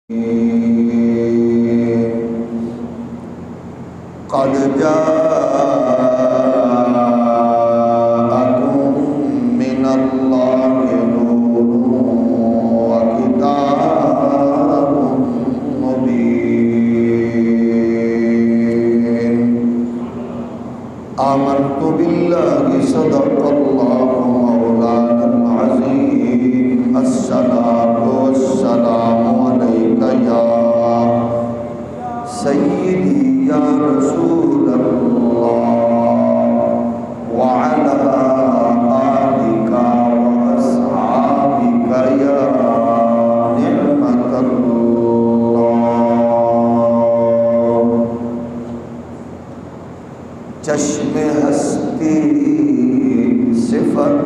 قد جاءكم من الله نور وكتاب مبين آمنت بالله صدق الله مولانا العظيم الصلاة والسلام عليك يا سيدي يا رسول الله وعلى آلك وأصحابك يا نعمة الله چشم ہستی صفت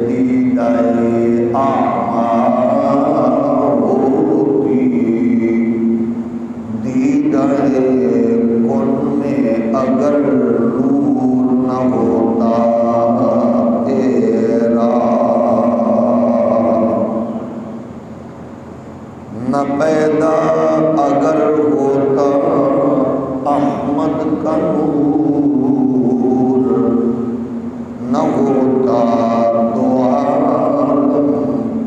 دیدائے کن میں اگر نور نہ ہوتا تیرا نہ پیدا اگر ہوتا احمد کا نور نہ ہوتا تو عالم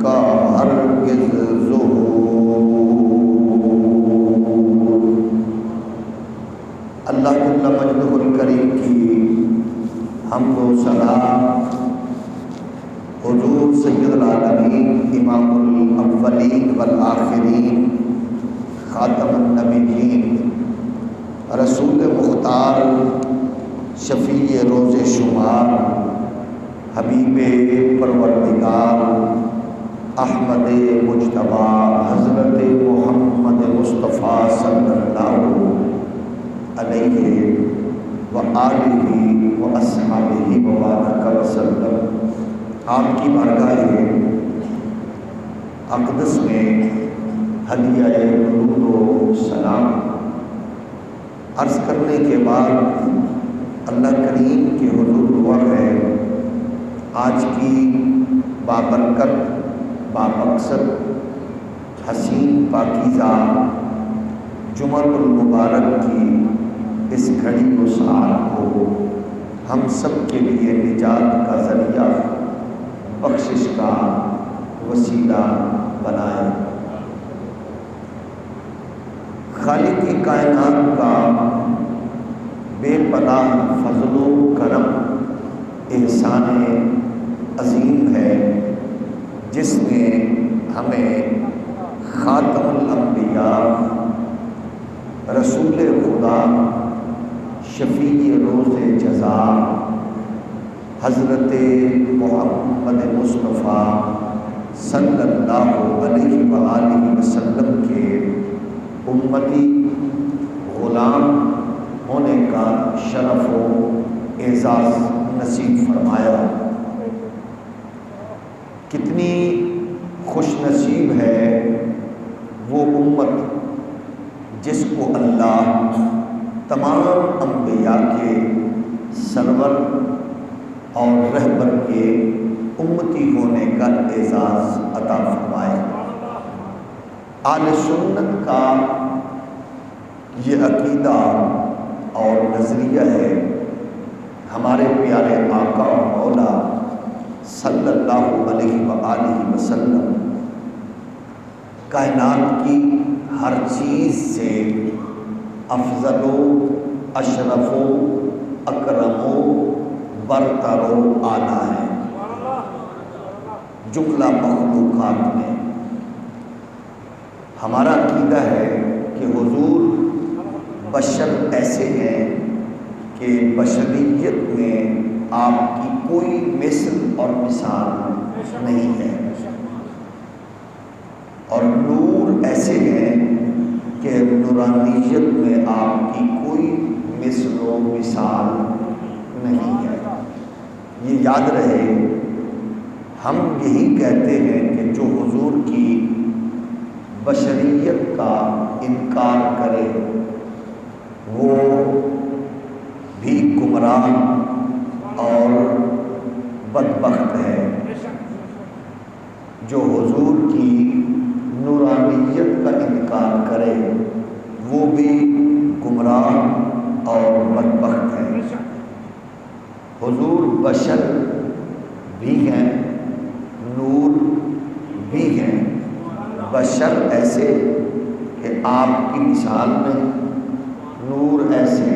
کا ہرگز اللہ جل مجدہ الکریم کی حمد و ثنا حضور سید العالمین امام الاولین والآخرین خاتم النبیین رسول مختار شفیع روز شمار حبیب پروردگار احمد مجتبی حضرت محمد مصطفیٰ صلی اللہ علیہ وآلہ واصحابہ وبارک وسلم آپ کی بارگاہ اقدس میں ہدیہ درود و سلام عرض کرنے کے بعد اللہ کریم کے حضور دعا ہے آج کی بابرکت بامقصد حسین پاکیزہ جمعہ المبارک کی اس گھڑی و ساعت کو ہم سب کے لیے نجات کا ذریعہ بخشش کا وسیلہ بنائے۔ خالق کائنات کا بے پناہ فضل و کرم احسان عظیم ہے جس نے ہمیں خاتم الانبیاء رسول خدا شفیع روز جزا حضرت محمد مصطفیٰ صلی اللہ علیہ وآلہ وسلم کے امتی غلام ہونے کا شرف و اعزاز نصیب فرمایا۔ کتنی خوش نصیب ہے وہ امت جس کو اللہ تمام انبیاء کے سرور اور رہبر کے امتی ہونے کا اعزاز عطا فرمائے۔ اہل سنت کا یہ عقیدہ اور نظریہ ہے ہمارے پیارے آقا و مولا صلی اللہ علیہ وآلہ وسلم کائنات کی ہر چیز سے افضل و اشرف و اکرم و برتر و اعلیٰ ہے جملہ مخلوقات میں۔ ہمارا عقیدہ ہے کہ حضور بشر ایسے ہیں کہ بشریت میں آپ کی کوئی مثل اور مثال نہیں ہے، اور نور ایسے ہیں کہ نورانیت میں آپ کی کوئی مثل و مثال نہیں ہے۔ یہ یاد رہے، ہم یہی کہتے ہیں کہ جو حضور کی بشریت کا انکار کرے وہ بھی گمراہ اور بدبخت ہے، جو حضور کی نورانیت کا انکار بدبخت ہیں۔ حضور بشر بھی ہیں، نور بھی ہیں۔ بشر ایسے کہ آپ کی مثال میں، نور ایسے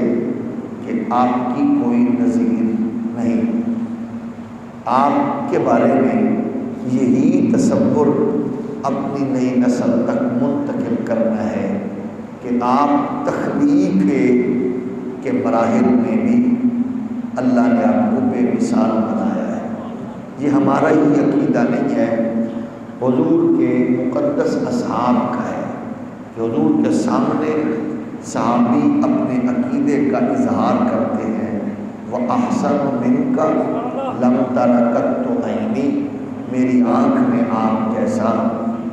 کہ آپ کی کوئی نظیر نہیں۔ آپ کے بارے میں یہی تصور اپنی نئی نسل تک منتقل کرنا ہے کہ آپ تخلیق کے مراحل میں بھی اللہ نے آپ کو بے مثال بنایا ہے۔ یہ ہمارا ہی عقیدہ نہیں ہے، حضور کے مقدس اصحاب کا ہے کہ حضور کے سامنے صحابی اپنے عقیدے کا اظہار کرتے ہیں۔ وَأَحْسَنُ مِنْكَ لَمْ تَرَ قَطُّ عَيْنِي، میری آنکھ نے آپ جیسا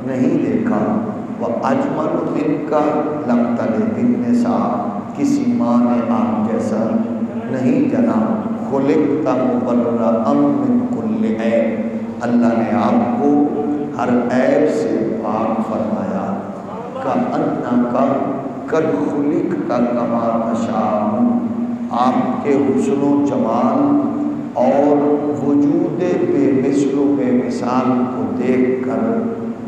نہیں دیکھا۔ وَأَجْمَلُ مِنْكَ لَمْ تَلِدِ النِّسَاء، کسی ماں نے آپ جیسا نہیں جنا۔ خُلِقْتَ مُبَرَّأً مِنْ كُلِّ عیب، اللہ نے آپ کو ہر عیب سے پاک فرمایا۔ کَأَنَّكَ قَدْ خُلِقْتَ كَمَا تَشَاءُ، آپ کے حسن و جمال اور وجود بے مثل و بے مثال کو دیکھ کر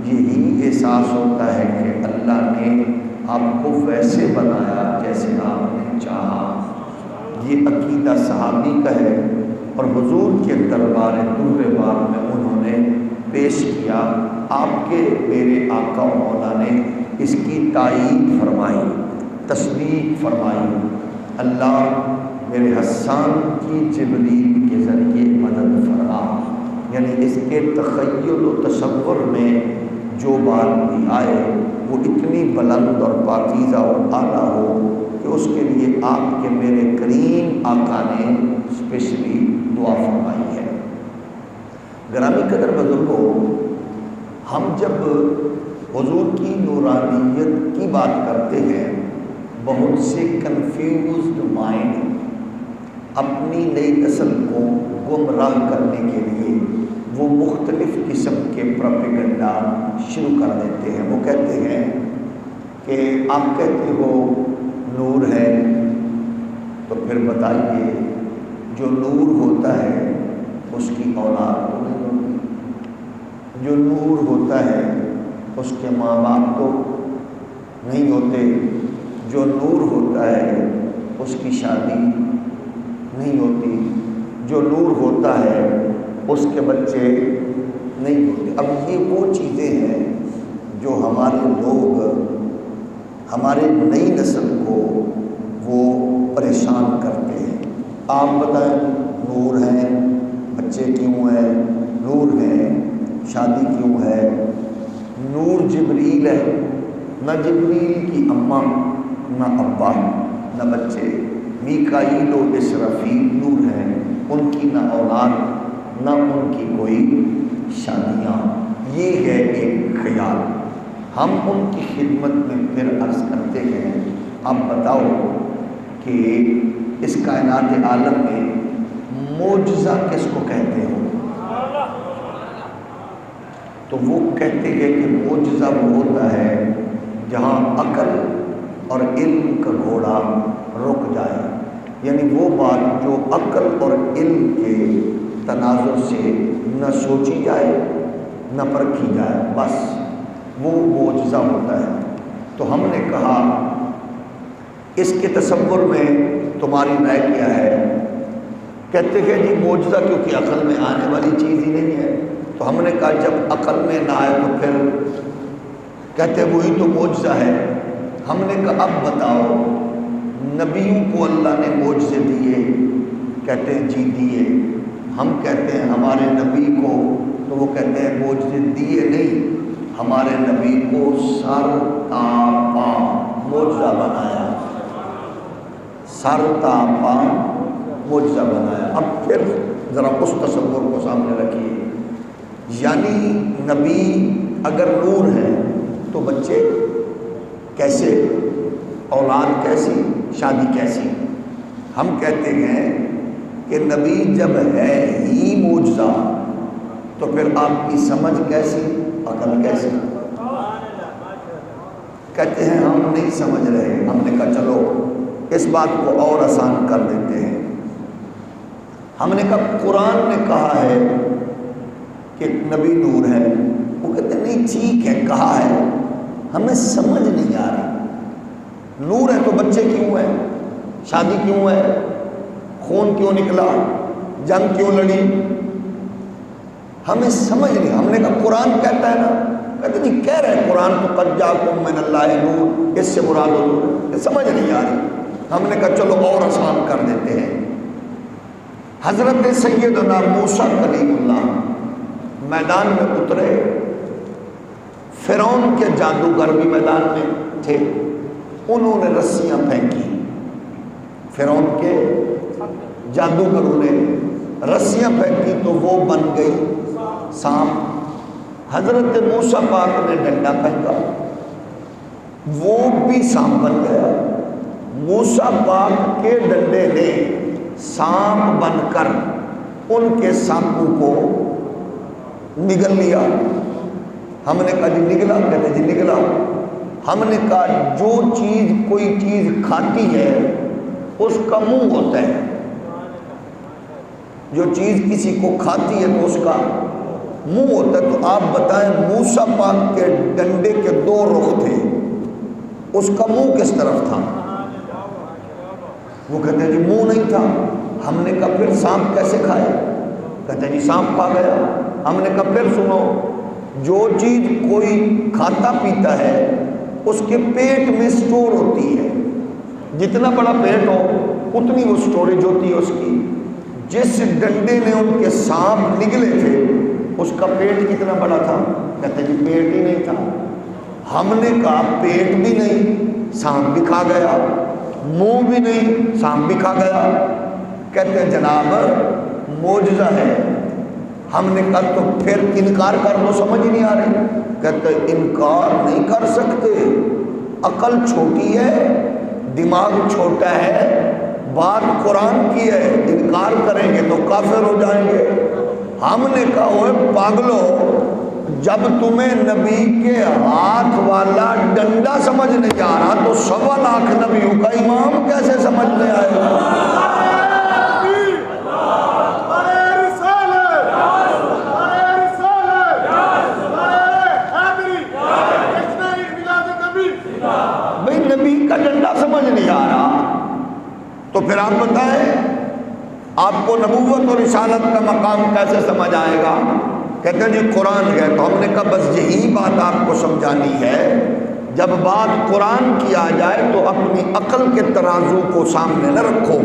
یہی احساس ہوتا ہے کہ اللہ نے آپ کو ویسے بنایا جیسے آپ نے چاہا۔ یہ عقیدہ صحابی کا ہے اور حضور کے دربار در بار میں انہوں نے پیش کیا۔ آپ کے میرے آقا و مولا نے اس کی تائید فرمائی، تصدیق فرمائی۔ اللہ میرے حسان کی جبریل کے ذریعے مدد فرما، یعنی اس کے تخیل و تصور میں جو بات بھی آئے وہ اتنی بلند اور پاکیزہ اور اعلیٰ ہو کہ اس کے لیے آپ کے میرے کریم آقا نے اسپیشلی دعا فرمائی ہے۔ گرامی قدر بزرگوں، ہم جب حضور کی نورانیت کی بات کرتے ہیں، بہت سے کنفیوزڈ مائنڈ اپنی نئی نسل کو گمراہ کرنے کے لیے وہ مختلف قسم کے پروپیگنڈا شروع کر دیتے ہیں۔ وہ کہتے ہیں کہ آپ کہتے ہو نور ہے، تو پھر بتائیے جو نور ہوتا ہے اس کی اولاد تو نہیں ہوتی، جو نور ہوتا ہے اس کے ماں باپ تو نہیں ہوتے، جو نور ہوتا ہے اس کی شادی نہیں ہوتی، جو نور ہوتا ہے اس کے بچے نہیں ہوتے۔ اب یہ وہ چیزیں ہیں جو ہمارے لوگ، ہمارے نئی نسل کو وہ پریشان کرتے ہیں۔ آپ بتائیں نور ہے، بچے کیوں ہیں؟ نور ہے، شادی کیوں ہے؟ نور جبریل ہے، نہ جبریل کی اماں، نہ ابا، نہ بچے۔ میکائیل و اسرافیل نور ہیں، ان کی نہ اولاد نہ ان کی کوئی شادیاں۔ یہ ہے ایک خیال۔ ہم ان کی خدمت میں پھر عرض کرتے ہیں، اب بتاؤ کہ اس کائنات عالم میں معجزہ کس کو کہتے ہو؟ تو وہ کہتے ہیں کہ معجزہ وہ ہوتا ہے جہاں عقل اور علم کا گھوڑا رک جائے، یعنی وہ بات جو عقل اور علم کے تناظر سے نہ سوچی جائے نہ پرکھی جائے، بس وہ معجزہ ہوتا ہے۔ تو ہم نے کہا اس کے تصور میں تمہاری رائے کیا ہے؟ کہتے ہیں جی معجزہ کیونکہ عقل میں آنے والی چیز ہی نہیں ہے۔ تو ہم نے کہا جب عقل میں نہ آئے تو پھر کہتے وہی تو معجزہ ہے۔ ہم نے کہا اب بتاؤ نبیوں کو اللہ نے معجزے دیے؟ کہتے ہیں جی دیے۔ ہم کہتے ہیں ہمارے نبی کو، تو وہ کہتے ہیں معجزے دیے نہیں، ہمارے نبی کو سر تا پا معجزہ بنایا، سر تا پا معجزہ بنایا۔ اب پھر ذرا اس تصور کو سامنے رکھیے، یعنی نبی اگر نور ہے تو بچے کیسے، اولاد کیسی، شادی کیسی؟ ہم کہتے ہیں کہ نبی جب ہے ہی معجزہ تو پھر آپ کی سمجھ کیسی، عقل کیسی؟ کہتے ہیں ہم نہیں سمجھ رہے۔ ہم نے کہا چلو اس بات کو اور آسان کر دیتے ہیں۔ ہم نے کہا قرآن نے کہا ہے کہ نبی نور ہے، وہ کہتے ہیں نہیں ٹھیک ہے کہا ہے، ہمیں سمجھ نہیں آ رہا، نور ہے تو بچے کیوں ہیں، شادی کیوں ہے، خون کیوں نکلا، جنگ کیوں لڑی، ہمیں سمجھ نہیں۔ ہم نے کہا قرآن کہتا ہے نا، کہتے نہیں کہہ رہے قرآن تو قد جاءکم من اللہ نور، اس سے مراد نور، سمجھ نہیں آ رہی۔ ہم نے کہا چلو اور آسان کر دیتے ہیں۔ حضرت سیدنا موسیٰ کلیم اللہ میدان میں اترے، فرعون کے جادوگر بھی میدان میں تھے، انہوں نے رسیاں پھینکی، فرعون کے جادوگروں نے رسیاں پھینکی تو وہ بن گئی سانپ۔ حضرت موسیٰ پاک نے ڈنڈا پھینکا، وہ بھی سانپ بن گیا۔ موسیٰ پاک کے ڈنڈے نے سانپ بن کر ان کے سانپوں کو نگل لیا۔ ہم نے کہا جی نگلا، کہتے جی نگلا۔ ہم نے کہا جو چیز کوئی چیز کھاتی ہے اس کا منہ ہوتا ہے، جو چیز کسی کو کھاتی ہے تو اس کا منہ ہوتا ہے۔ تو آپ بتائیں موسیٰ پاک کے ڈنڈے کے دو رخ تھے، اس کا منہ کس طرف تھا؟ وہ کہتے ہیں جی منہ نہیں تھا۔ ہم نے کہا پھر سانپ کیسے کھائے؟ کہتے ہیں جی سانپ کھا گیا۔ ہم نے کہا پھر سنو، جو چیز کوئی کھاتا پیتا ہے اس کے پیٹ میں سٹور ہوتی ہے، جتنا بڑا پیٹ ہو اتنی وہ سٹوریج ہوتی ہے اس کی۔ جس ڈنڈے نے ان کے سانپ نگلے تھے اس کا پیٹ کتنا بڑا تھا؟ کہتے ہیں جی پیٹ ہی نہیں تھا۔ ہم نے کہا پیٹ بھی نہیں، سانپ بھی کھا گیا، منہ بھی نہیں، سانپ بھی کھا گیا۔ کہتے ہیں جناب معجزہ ہے۔ ہم نے کہا تو پھر انکار کر دو، سمجھ ہی نہیں آ رہی۔ کہتے ہیں انکار نہیں کر سکتے، عقل چھوٹی ہے، دماغ چھوٹا ہے، بات قرآن کی ہے، انکار کریں گے تو کافر ہو جائیں گے۔ ہم نے کہا اوے پاگلو، جب تمہیں نبی کے ہاتھ والا ڈنڈا سمجھ نہیں آ رہا تو 1.25 لاکھ نبیوں کا امام کیسے سمجھ میں آئے گا؟ بھئی نبی کا ڈنڈا سمجھ نہیں آ رہا تو پھر آپ بتائیں آپ کو نبوت اور رسالت کا مقام کیسے سمجھ آئے گا؟ کہتے ہیں جی قرآن ہے۔ تو ہم نے کہا بس یہی بات آپ کو سمجھانی ہے، جب بات قرآن کی آ جائے تو اپنی عقل کے ترازو کو سامنے نہ رکھو،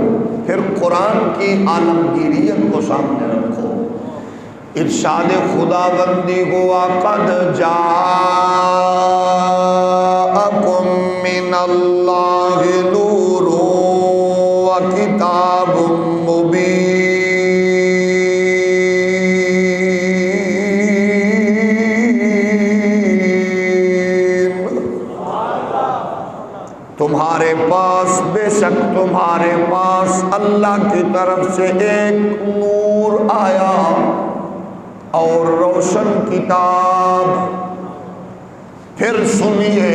پھر قرآن کی عالمگیریت کو سامنے رکھو۔ ارشاد خداوندی ہوا قد جاءکم من اللہ نور و کتاب مبین۔ تمہارے پاس بے شک تمہارے پاس اللہ کی طرف سے ایک نور آیا اور روشن کتاب۔ پھر سنیے،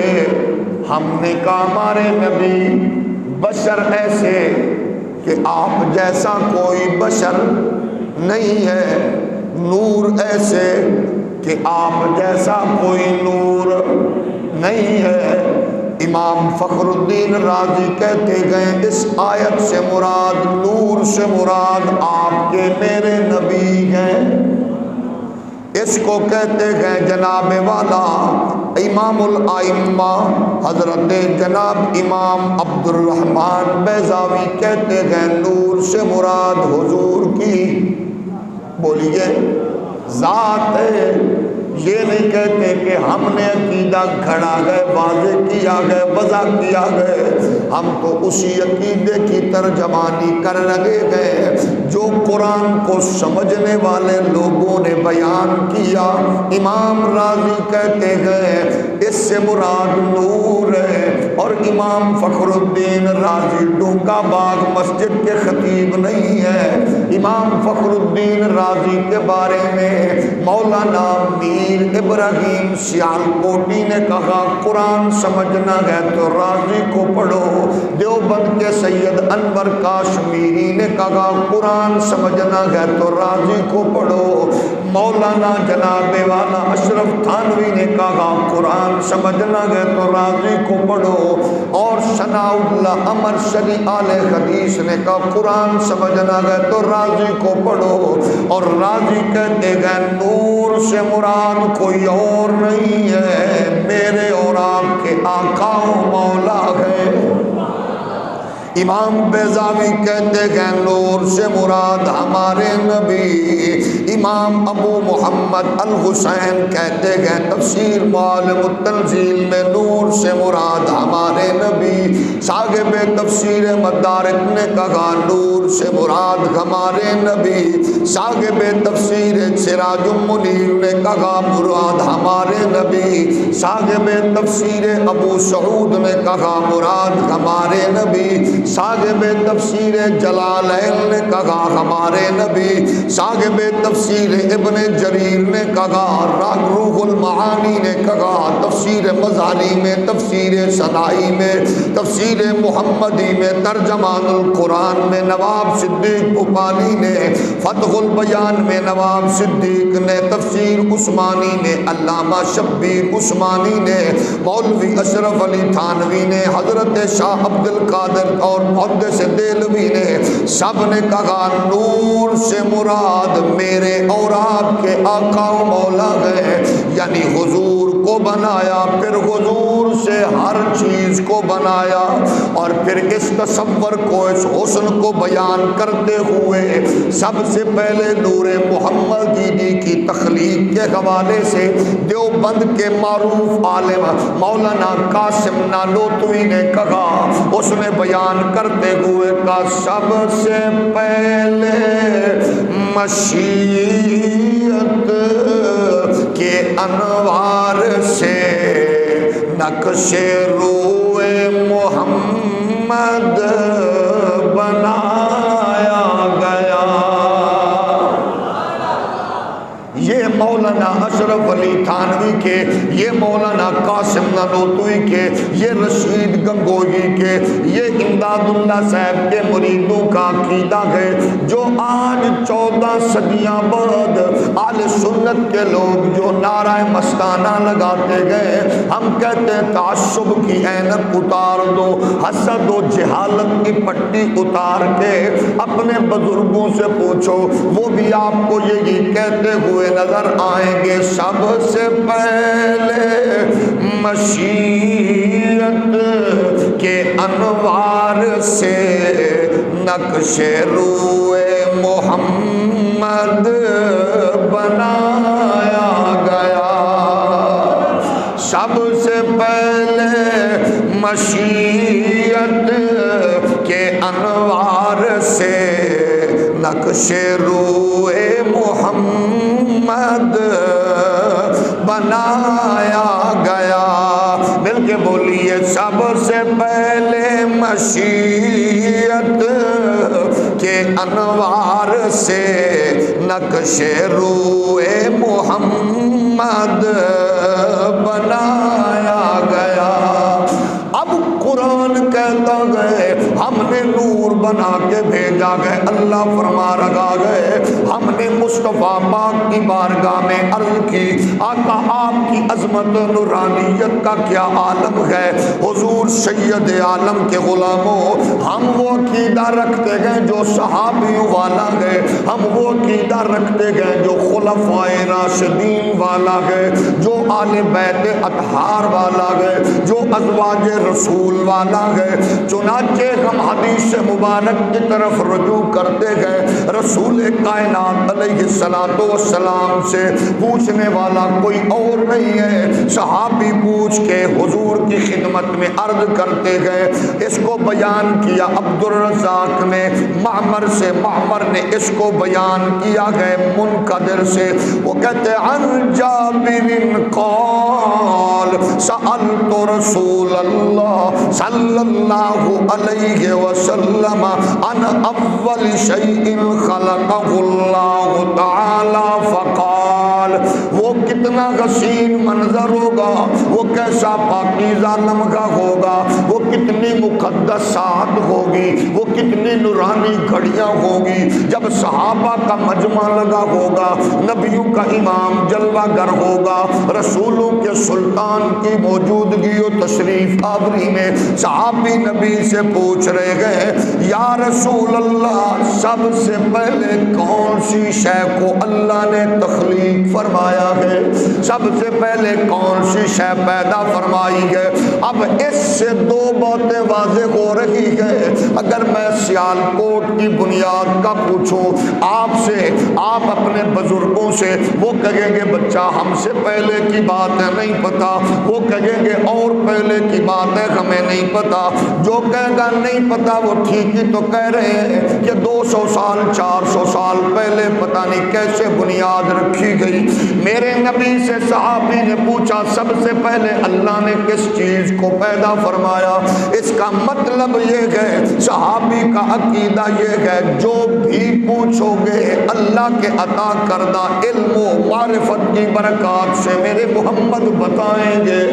ہم نے کہا ہمارے نبی بشر ایسے کہ آپ جیسا کوئی بشر نہیں ہے، نور ایسے کہ آپ جیسا کوئی نور نہیں ہے۔ امام فخر الدین رازی کہتے گئے اس آیت سے مراد، نور سے مراد آپ کے میرے نبی ہیں۔ اس کو کہتے ہیں جناب والا امام الائمہ حضرت جناب امام عبد الرحمن بیضاوی کہتے ہیں نور سے مراد حضور کی بولیے ذات ہے۔ یہ نہیں کہتے کہ ہم نے عقیدہ گھڑا گئے، واضح کیا گئے، وضع کیا گئے، ہم تو اسی عقیدے کی ترجمانی کر لگے گئے جو قرآن کو سمجھنے والے لوگوں نے بیان کیا۔ امام راضی کہتے ہیں اس سے مراد نور ہے، اور امام فخر الدین رازی ڈونگا باغ مسجد کے خطیب نہیں ہے. امام فخر الدین رازی کے بارے میں مولانا میر ابراہیم سیالکوٹی نے کہا قرآن سمجھنا ہے تو رازی کو پڑھو. دیوبند کے سید انور کاشمیری نے کہا قرآن سمجھنا ہے تو رازی کو پڑھو. مولانا جناب والا اشرف تھانوی نے کہا قرآن سمجھنا ہے تو رازی کو پڑھو. اور ثناء اللہ امر شری آل حدیث نے کہا قرآن سمجھنا ہے تو رازی کو پڑھو. اور رازی کہتے ہیں نور سے مراد کوئی اور نہیں ہے، میرے اور آپ کے آقا و مولا ہے. امام بیضاوی کہتے ہیں نور سے مراد ہمارے نبی. امام ابو محمد الحسین کہتے ہیں تفسیر معالم التنزیل میں نور سے مراد ہمارے نبی. صاحب تفسیر مدارک نے کہا نور سے مراد ہمارے نبی. صاحب تفسیر سراج المنیر نے کہا مراد ہمارے نبی. صاحب تفسیر ابو سعود نے کہا مراد ہمارے نبی. صاحب تفسیر جلالین نے کہا ہمارے نبی. صاحب تفسیر ابن جریر نے کہا، روح المعانی نے کہا، تفسیر مزاری میں، تفسیر صنائی میں، تفسیر محمدی میں، ترجمان القرآن میں نواب صدیق بھوپالی نے، فتح البیان میں نواب صدیق نے، تفسیر عثمانی میں علامہ شبیر عثمانی نے، مولوی اشرف علی تھانوی نے، حضرت شاہ عبد القادر اور محدث دہلوی نے، سب نے کہا نور سے مراد میرے اور آپ کے آقا و مولا ہے. یعنی حضور کو بنایا، پھر حضور سے ہر چیز کو بنایا، اور پھر اس تصور کو، اس حسن کو بیان کرتے ہوئے سب سے پہلے نور محمدی کی تخلیق کے حوالے سے دیوبند کے معروف عالم مولانا قاسم نانوتوی نے کہا، اس نے بیان کرتے ہوئے کا سب سے پہلے مشیت کے انوار سے نقش روئے محمد بنایا گیا. یہ مولانا اشرف علی تھانوی کے، یہ مولانا قاسم نانوتوی کے، یہ رشید گنگوہی کے، یہ امداد اللہ صاحب کے مریدوں کا عقیدہ ہے، جو آج 14 صدیاں بعد اہل سنت کے لوگ جو نعرہ مستانہ لگاتے گئے. ہم کہتے ہیں تعصب کی عینت اتار دو، حسد و جہالت کی پٹی اتار کے اپنے بزرگوں سے پوچھو، وہ بھی آپ کو یہی کہتے ہوئے نظر آئیں گے. سب سے پہلے مشیت کے انوار سے نقش روئے محمد بنایا گیا. سب سے پہلے مشیت کے انوار سے نقش روئے محمد بنایا گیا. مل کے بولیے سب سے پہلے مشیت کے انوار سے نقش روئے محمد بنایا گیا. اب قرآن کہتا گئے ہم نے نور بنا کے بھیجا گئے. اللہ فرما رہا گئے ہم نے مصطفیٰ پاک کی بارگاہ میں عرض کی آقا آپ کی عظمت نورانیت کا کیا عالم ہے. حضور سید عالم کے غلاموں، ہم وہ عقیدہ رکھتے گئے جو صحابیوں والا ہے، ہم وہ عقیدہ رکھتے گئے جو خلفائے راشدین والا ہے، جو آل بیت اطہار والا ہے، جو ازواج رسول والا ہے. چنانچہ ہم حدیث مبارک کی طرف رجوع کرتے گئے. رسول کائنات علیہ السلام سے پوچھنے والا کوئی اور نہیں ہے. صحابی پوچھ کے حضور کی خدمت میں عرض کرتے گئے. اس کو بیان کیا عبد الرزاق نے معمر سے، معمر نے اس کو بیان کیا گئے منقدر سے. وہ کہتے عن جابر قال سألت رسول اللہ صلی اللہ اللہ علیہ وسلم ان اول شیء خلقہ اللہ تعالی فقال، وہ کتنا حسین منظر ہوگا، وہ کیسا پاکیزہ لمحہ ہوگا، وہ کتنی مقدس ساعت ہوگی، وہ کتنی نورانی گھڑیاں ہوگی جب صحابہ کا مجمع لگا ہوگا، نبیوں کا امام جلوہ گر ہوگا، رسولوں کے سلطان کی موجودگی و تشریف آوری میں صحابی نبی سے پوچھ رہے گئے یا رسول اللہ سب سے پہلے کون سی شے کو اللہ نے تخلیق فرمایا ہے، سب سے پہلے کون سی شے پیدا فرمائی ہے؟ اب اس سے دو باتیں واضح ہو رہی ہے۔ اگر میں سیالکوٹ کی بنیاد کا پوچھوں آپ سے، آپ اپنے بزرگوں سے، وہ کہیں گے بچہ ہم سے پہلے کی باتیں نہیں پتا، وہ کہیں گے اور پہلے کی باتیں ہمیں نہیں پتا۔ جو کہے گا نہیں پتا وہ ٹھیک ہی تو کہہ رہے ہیں کہ 200 سال 400 سال پہلے پتہ نہیں کیسے بنیاد رکھی گئی۔ میرے نبی سے صحابی نے پوچھا سب سے پہلے اللہ نے کس چیز کو پیدا فرمایا؟ اس کا مطلب یہ ہے، صحابی کا عقیدہ یہ ہے جو بھی پوچھو گے اللہ کے عطا کردہ علم و معرفت کی برکات سے میرے محمد بتائیں گے۔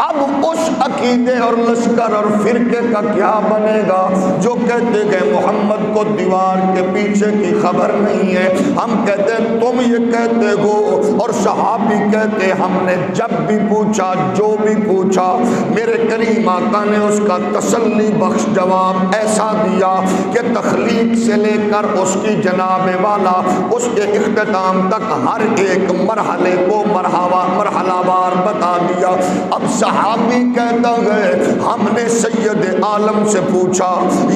اب اس عقیدے اور لشکر اور فرقے کا کیا بنے گا جو کہتے کہ محمد کو دیوار کے پیچھے کی خبر نہیں ہے؟ ہم کہتے تم یہ کہتے ہو، اور صحابی کہتے ہم نے جب بھی پوچھا جو بھی پوچھا میرے کریم آقا نے اس کا تسلی بخش جواب ایسا دیا کہ تخلیق سے لے کر اس کی جناب والا اس کے اختتام تک ہر ایک مرحلے کو مرحلہ وار بتا دیا۔ اب صحابی کہتا ہے ہم نے سید عالم سے پوچھا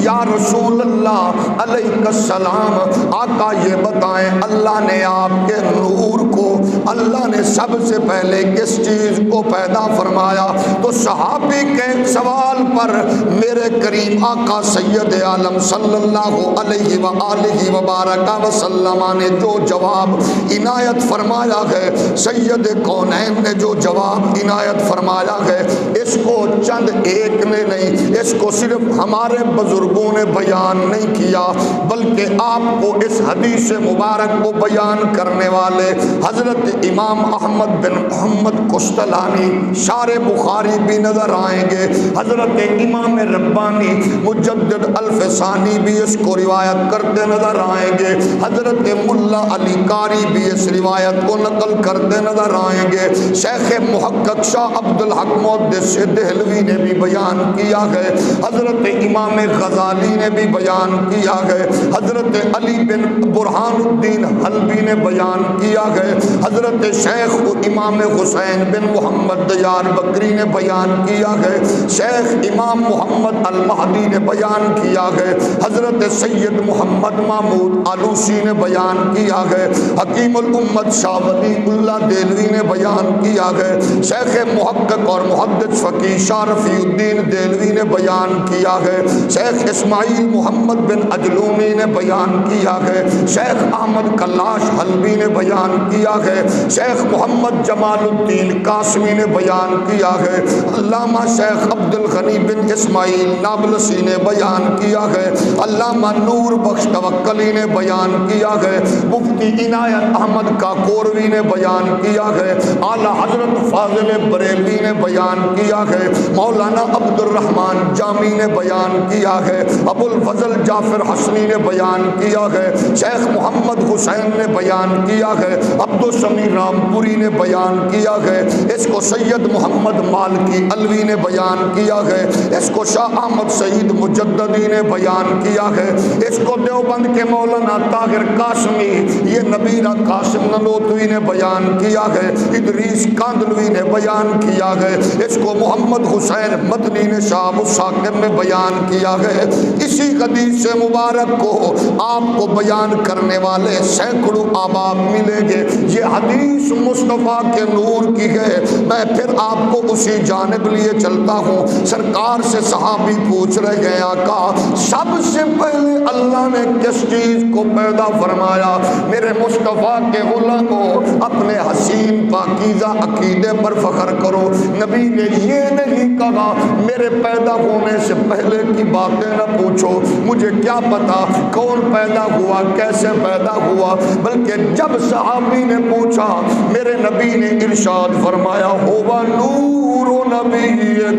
یا رسول اللہ علیہ السلام آقا یہ بتائیں اللہ نے آپ کے نور کو اللہ نے سب سے پہلے کس چیز کو پیدا فرمایا؟ تو صحابی کے سوال پر میرے کریم آقا سید عالم صلی اللہ علیہ وآلہ وبارک وسلم نے جو جواب عنایت فرمایا ہے، سید کونین نے جو جواب عنایت فرمایا ہے، اس کو چند ایک نے نہیں، اس کو صرف ہمارے بزرگوں نے بیان نہیں کیا بلکہ آپ کو اس حدیث مبارک کو بیان کرنے والے حضرت امام احمد بن محمد قسطلانی شارح بخاری بھی نظر آئیں گے، حضرت امام ربانی مجدد الفسانی بھی اس کو روایت کرتے نظر آئیں گے، حضرت ملا علی قاری بھی اس روایت کو نقل کرتے نظر آئیں گے، شیخ محقق شاہ عبد الحق محدث دہلوی نے بھی بیان کیا ہے، حضرت امام غزالی نے بھی بیان کیا ہے، حضرت علی بن برہان الدین حلبی نے بیان کیا ہے، حضرت شیخ امام حسین بن محمد دیار بکری نے بیان کیا ہے، شیخ امام محمد المہدی نے بیان کیا ہے، حضرت سید محمد محمود آلوسی نے بیان کیا ہے، حکیم الامت شاہ ولی اللہ دہلوی نے بیان کیا ہے، شیخ محقق اور محدث فقیہ شاہ رفیع الدین دہلوی نے بیان کیا ہے، شیخ اسماعیل محمد بن اجلومی نے بیان کیا ہے، شیخ احمد کلاش حلبی نے بیان کیا ہے، شیخ محمد جمال الدین قاسمی نے بیان کیا ہے، علامہ شیخ عبد الغنی بن اسماعیل نابلسی نے بیان کیا ہے، علامہ نور بخش توکلی نے بیان کیا ہے، مفتی عنایت احمد کاکوروی نے بیان کیا ہے، اعلیٰ حضرت فاضل بریلوی نے بیان کیا ہے، مولانا عبد الرحمن جامی نے بیان کیا ہے، ابو الفضل جعفر حسنی نے بیان کیا ہے، شیخ محمد حسین نے بیان کیا ہے، عبد السمیع رامپوری نے بیان کیا ہے، اس کو سید محمد مالکی علوی نے بیان کیا ہے، اس کو شاہ احمد سعید مجددی نے بیان کیا ہے، اس کو دیوبند کے مولانا طاہر قاسمی یہ نبیرہ قاسم ننوتوی نے بیان کیا ہے، ادریس کاندلوی نے بیان کیا ہے، اس کو محمد حسین مدنی نے شعب الساکر میں بیان کیا ہے۔ اسی حدیث مبارک کو آپ کو بیان کرنے والے سینکڑوں آباب ملیں گے۔ یہ حدیث حدیث مصطفیٰ کے نور کی ہے۔ میں پھر آپ کو اسی جانب لیے چلتا ہوں۔ سرکار سے صحابی پوچھ رہے ہیں آقا سب سے پہلے اللہ نے کس چیز کو پیدا فرمایا؟ میرے مصطفیٰ کے غلاموں اپنے حسین پاکیزہ عقیدے پر فخر کرو۔ نبی نے یہ نہیں کہا میرے پیدا ہونے سے پہلے کی باتیں نہ پوچھو، مجھے کیا پتا کون پیدا ہوا کیسے پیدا ہوا، بلکہ جب صحابی نے پوچھا میرے نبی نے ارشاد فرمایا ہوا نور نبی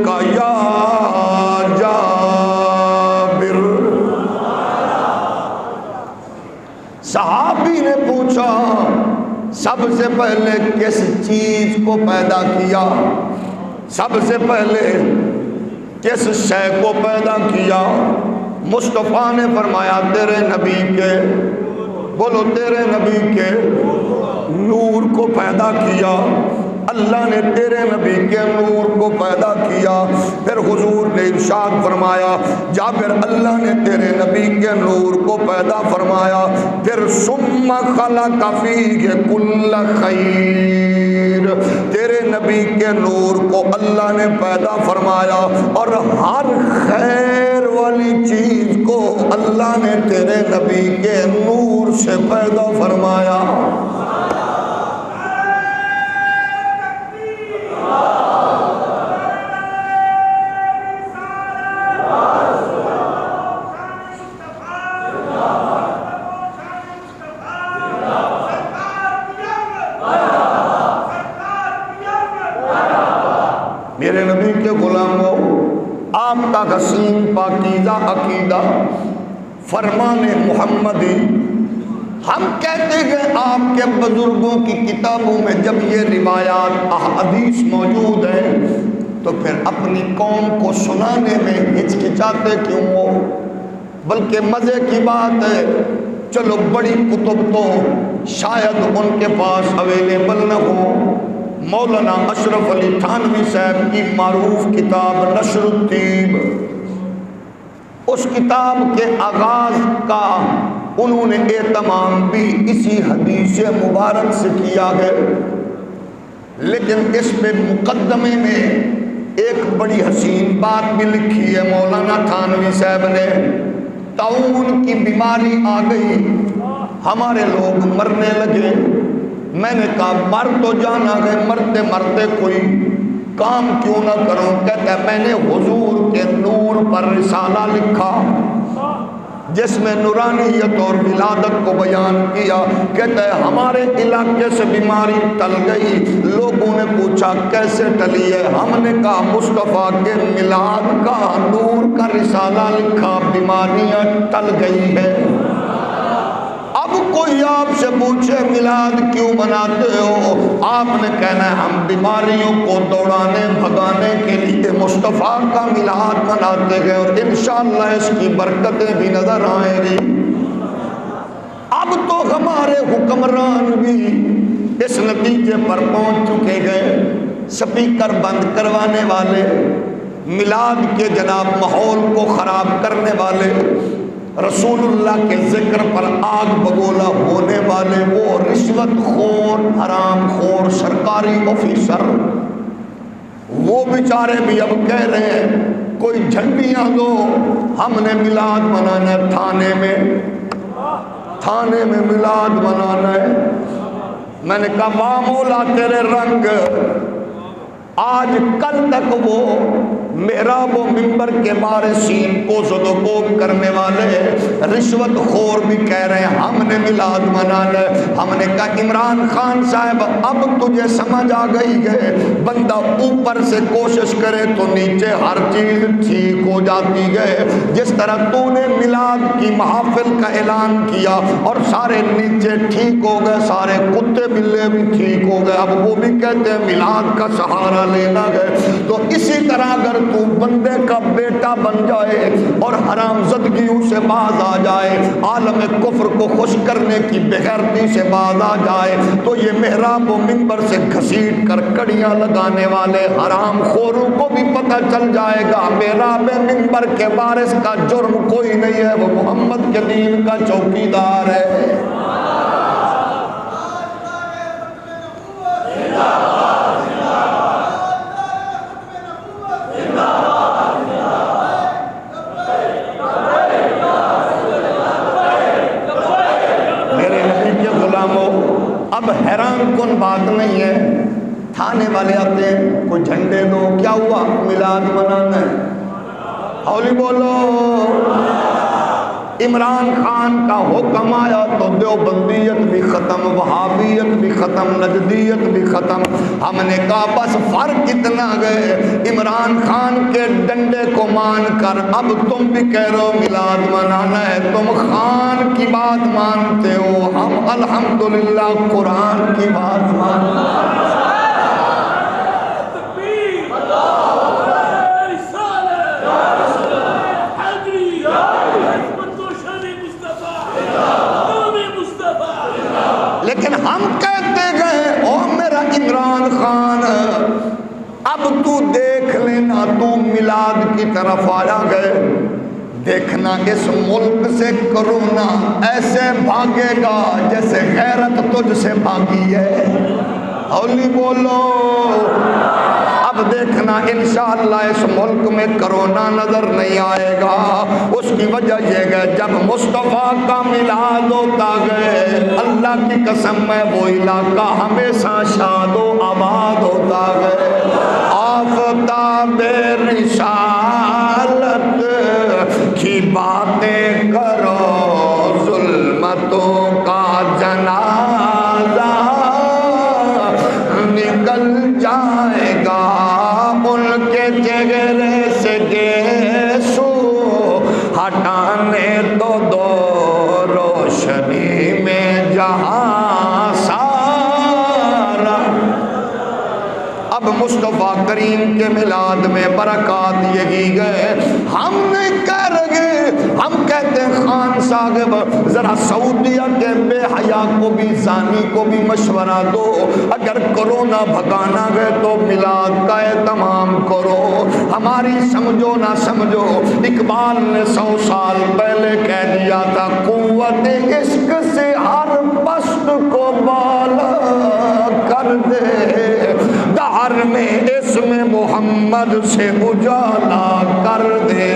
کا یا جابر۔ صحابی نے پوچھا سب سے پہلے کس چیز کو پیدا کیا، سب سے پہلے کس شے کو پیدا کیا؟ مصطفیٰ نے فرمایا تیرے نبی کے، بولو تیرے نبی کے نور کو پیدا کیا۔ اللہ نے تیرے نبی کے نور کو پیدا کیا۔ پھر حضور نے ارشاد فرمایا جابر اللہ نے تیرے نبی کے نور کو پیدا فرمایا، پھر ثم خلق فیہ کل خیر، تیرے نبی کے نور کو اللہ نے پیدا فرمایا اور ہر خیر والی چیز کو اللہ نے تیرے نبی کے نور سے پیدا فرمایا۔ میرے نبی کے غلاموں آپ کا حسین پاکیزہ عقیدہ فرمان محمدی، ہم کہتے ہیں آپ کے بزرگوں کی کتابوں میں جب یہ روایات احادیث موجود ہیں تو پھر اپنی قوم کو سنانے میں ہچکچاتے کیوں ہو؟ بلکہ مزے کی بات ہے چلو بڑی کتب تو شاید ان کے پاس اویلیبل نہ ہو۔ مولانا اشرف علی تھانوی صاحب کی معروف کتاب نشر الطیب، اس کتاب کے آغاز کا انہوں نے اہتمام بھی اسی حدیث مبارک سے کیا ہے، لیکن اس پہ مقدمے میں ایک بڑی حسین بات بھی لکھی ہے مولانا تھانوی صاحب نے۔ طاعون کی بیماری آ گئی، ہمارے لوگ مرنے لگے، میں نے کہا مر تو جانا ہے، مرتے مرتے کوئی کام کیوں نہ کروں؟ کہتا ہے میں نے حضور کے نور پر رسالہ لکھا جس میں نورانیت اور ولادت کو بیان کیا۔ کہتا ہے ہمارے علاقے سے بیماری ٹل گئی، لوگوں نے پوچھا کیسے ٹلی ہے؟ ہم نے کہا مصطفیٰ کے میلاد کا نور کا رسالہ لکھا، بیماریاں ٹل گئی ہے۔ اب کوئی آپ سے پوچھے میلاد کیوں مناتے ہو؟ آپ نے کہنا ہے ہم بیماریوں کو دوڑانے بھگانے کے لیے مصطفیٰ کا میلاد مناتے ہیں اور انشاءاللہ اس کی برکتیں بھی نظر آئیں گی۔ اب تو ہمارے حکمران بھی اس نتیجے پر پہنچ چکے ہیں، سپیکر بند کروانے والے، میلاد کے جناب ماحول کو خراب کرنے والے، رسول اللہ کے ذکر پر آگ بگولا ہونے والے، وہ رشوت خور حرام خور سرکاری آفیسر، وہ بیچارے بھی اب کہہ رہے ہیں کوئی جھنڈیاں دو، ہم نے میلاد منانا ہے، تھانے میں میلاد منانا ہے۔ میں نے کہا واہ مولا تیرے رنگ، آج کل تک وہ محراب و منبر کے وارثین کو زد و کوب کرنے والے رشوت خور بھی کہہ رہے ہیں ہم نے میلاد منانا ہے۔ ہم نے کہا عمران خان صاحب اب تجھے سمجھ آ گئی ہے، بندہ اوپر سے کوشش کرے تو نیچے ہر چیز ٹھیک ہو جاتی ہے۔ جس طرح تو نے میلاد کی محافل کا اعلان کیا اور سارے نیچے ٹھیک ہو گئے، سارے کتے بلے بھی ٹھیک ہو گئے، اب وہ بھی کہتے ہیں میلاد کا سہارا لینا ہے۔ تو اسی طرح اگر تو بندے کا بیٹا بن جائے اور حرام زدگیوں سے باز آ جائے، عالم کفر کو خوش کرنے کی بغیرتی سے باز آ جائے، تو یہ محراب و منبر سے گھسیٹ کر کڑیاں لگانے والے حرام خوروں کو بھی پتہ چل جائے گا محراب منبر کے وارث کا جرم کوئی نہیں ہے، وہ محمد کے دین کا چوکیدار ہے۔ کو جھنڈے دو، کیا ہوا؟ میلاد منانا ہے۔ ہولی بولو۔ عمران خان کا حکم آیا تو دیوبندیت بھی ختم، وہابیت بھی ختم، نجدیت بھی ختم۔ ہم نے کہا بس فرق اتنا گئے، عمران خان کے ڈنڈے کو مان کر اب تم بھی کہہ رہو میلاد منانا ہے، تم خان کی بات مانتے ہو، ہم الحمدللہ قرآن کی بات مانتے ہیں۔ لیکن ہم کہتے گئے او میرا عمران خان اب تو دیکھ لینا، تو میلاد کی طرف آیا گئے، دیکھنا اس ملک سے کرونا ایسے بھاگے گا جیسے غیرت تجھ سے بھاگی ہے۔ ہولی بولو۔ اب دیکھنا انشاءاللہ اس ملک میں کرونا نظر نہیں آئے گا۔ اس کی وجہ یہ ہے جب مصطفیٰ کا میلاد ہوتا گئے، اللہ کی قسم میں وہ علاقہ ہمیشہ شاد و آباد ہوتا گئے۔ آفتاب رسالت کی باتیں کرو، ظلمتوں کا جنازہ نکل جائے گا، ان کے چہرے سے گیسو ہٹانے تو دو، روشنی میں جہاں سارا۔ اب مصطفیٰ کریم کے میلاد میں برکات یہی گئے، ہم نہیں کہہ رہے، ہم کہتے ہیں خان صاحب ذرا سعودیہ کے بے حیا کو بھی، زانی کو بھی مشورہ دو، اگر کرونا بھگانا گئے تو میلاد کا اہتمام کرو، ہماری سمجھو نہ سمجھو۔ اقبال نے 100 سال پہلے کہہ دیا تھا، قوت عشق سے ہر پست کو بالا کر دے، دہر میں اسم محمد سے اجالا کر دے۔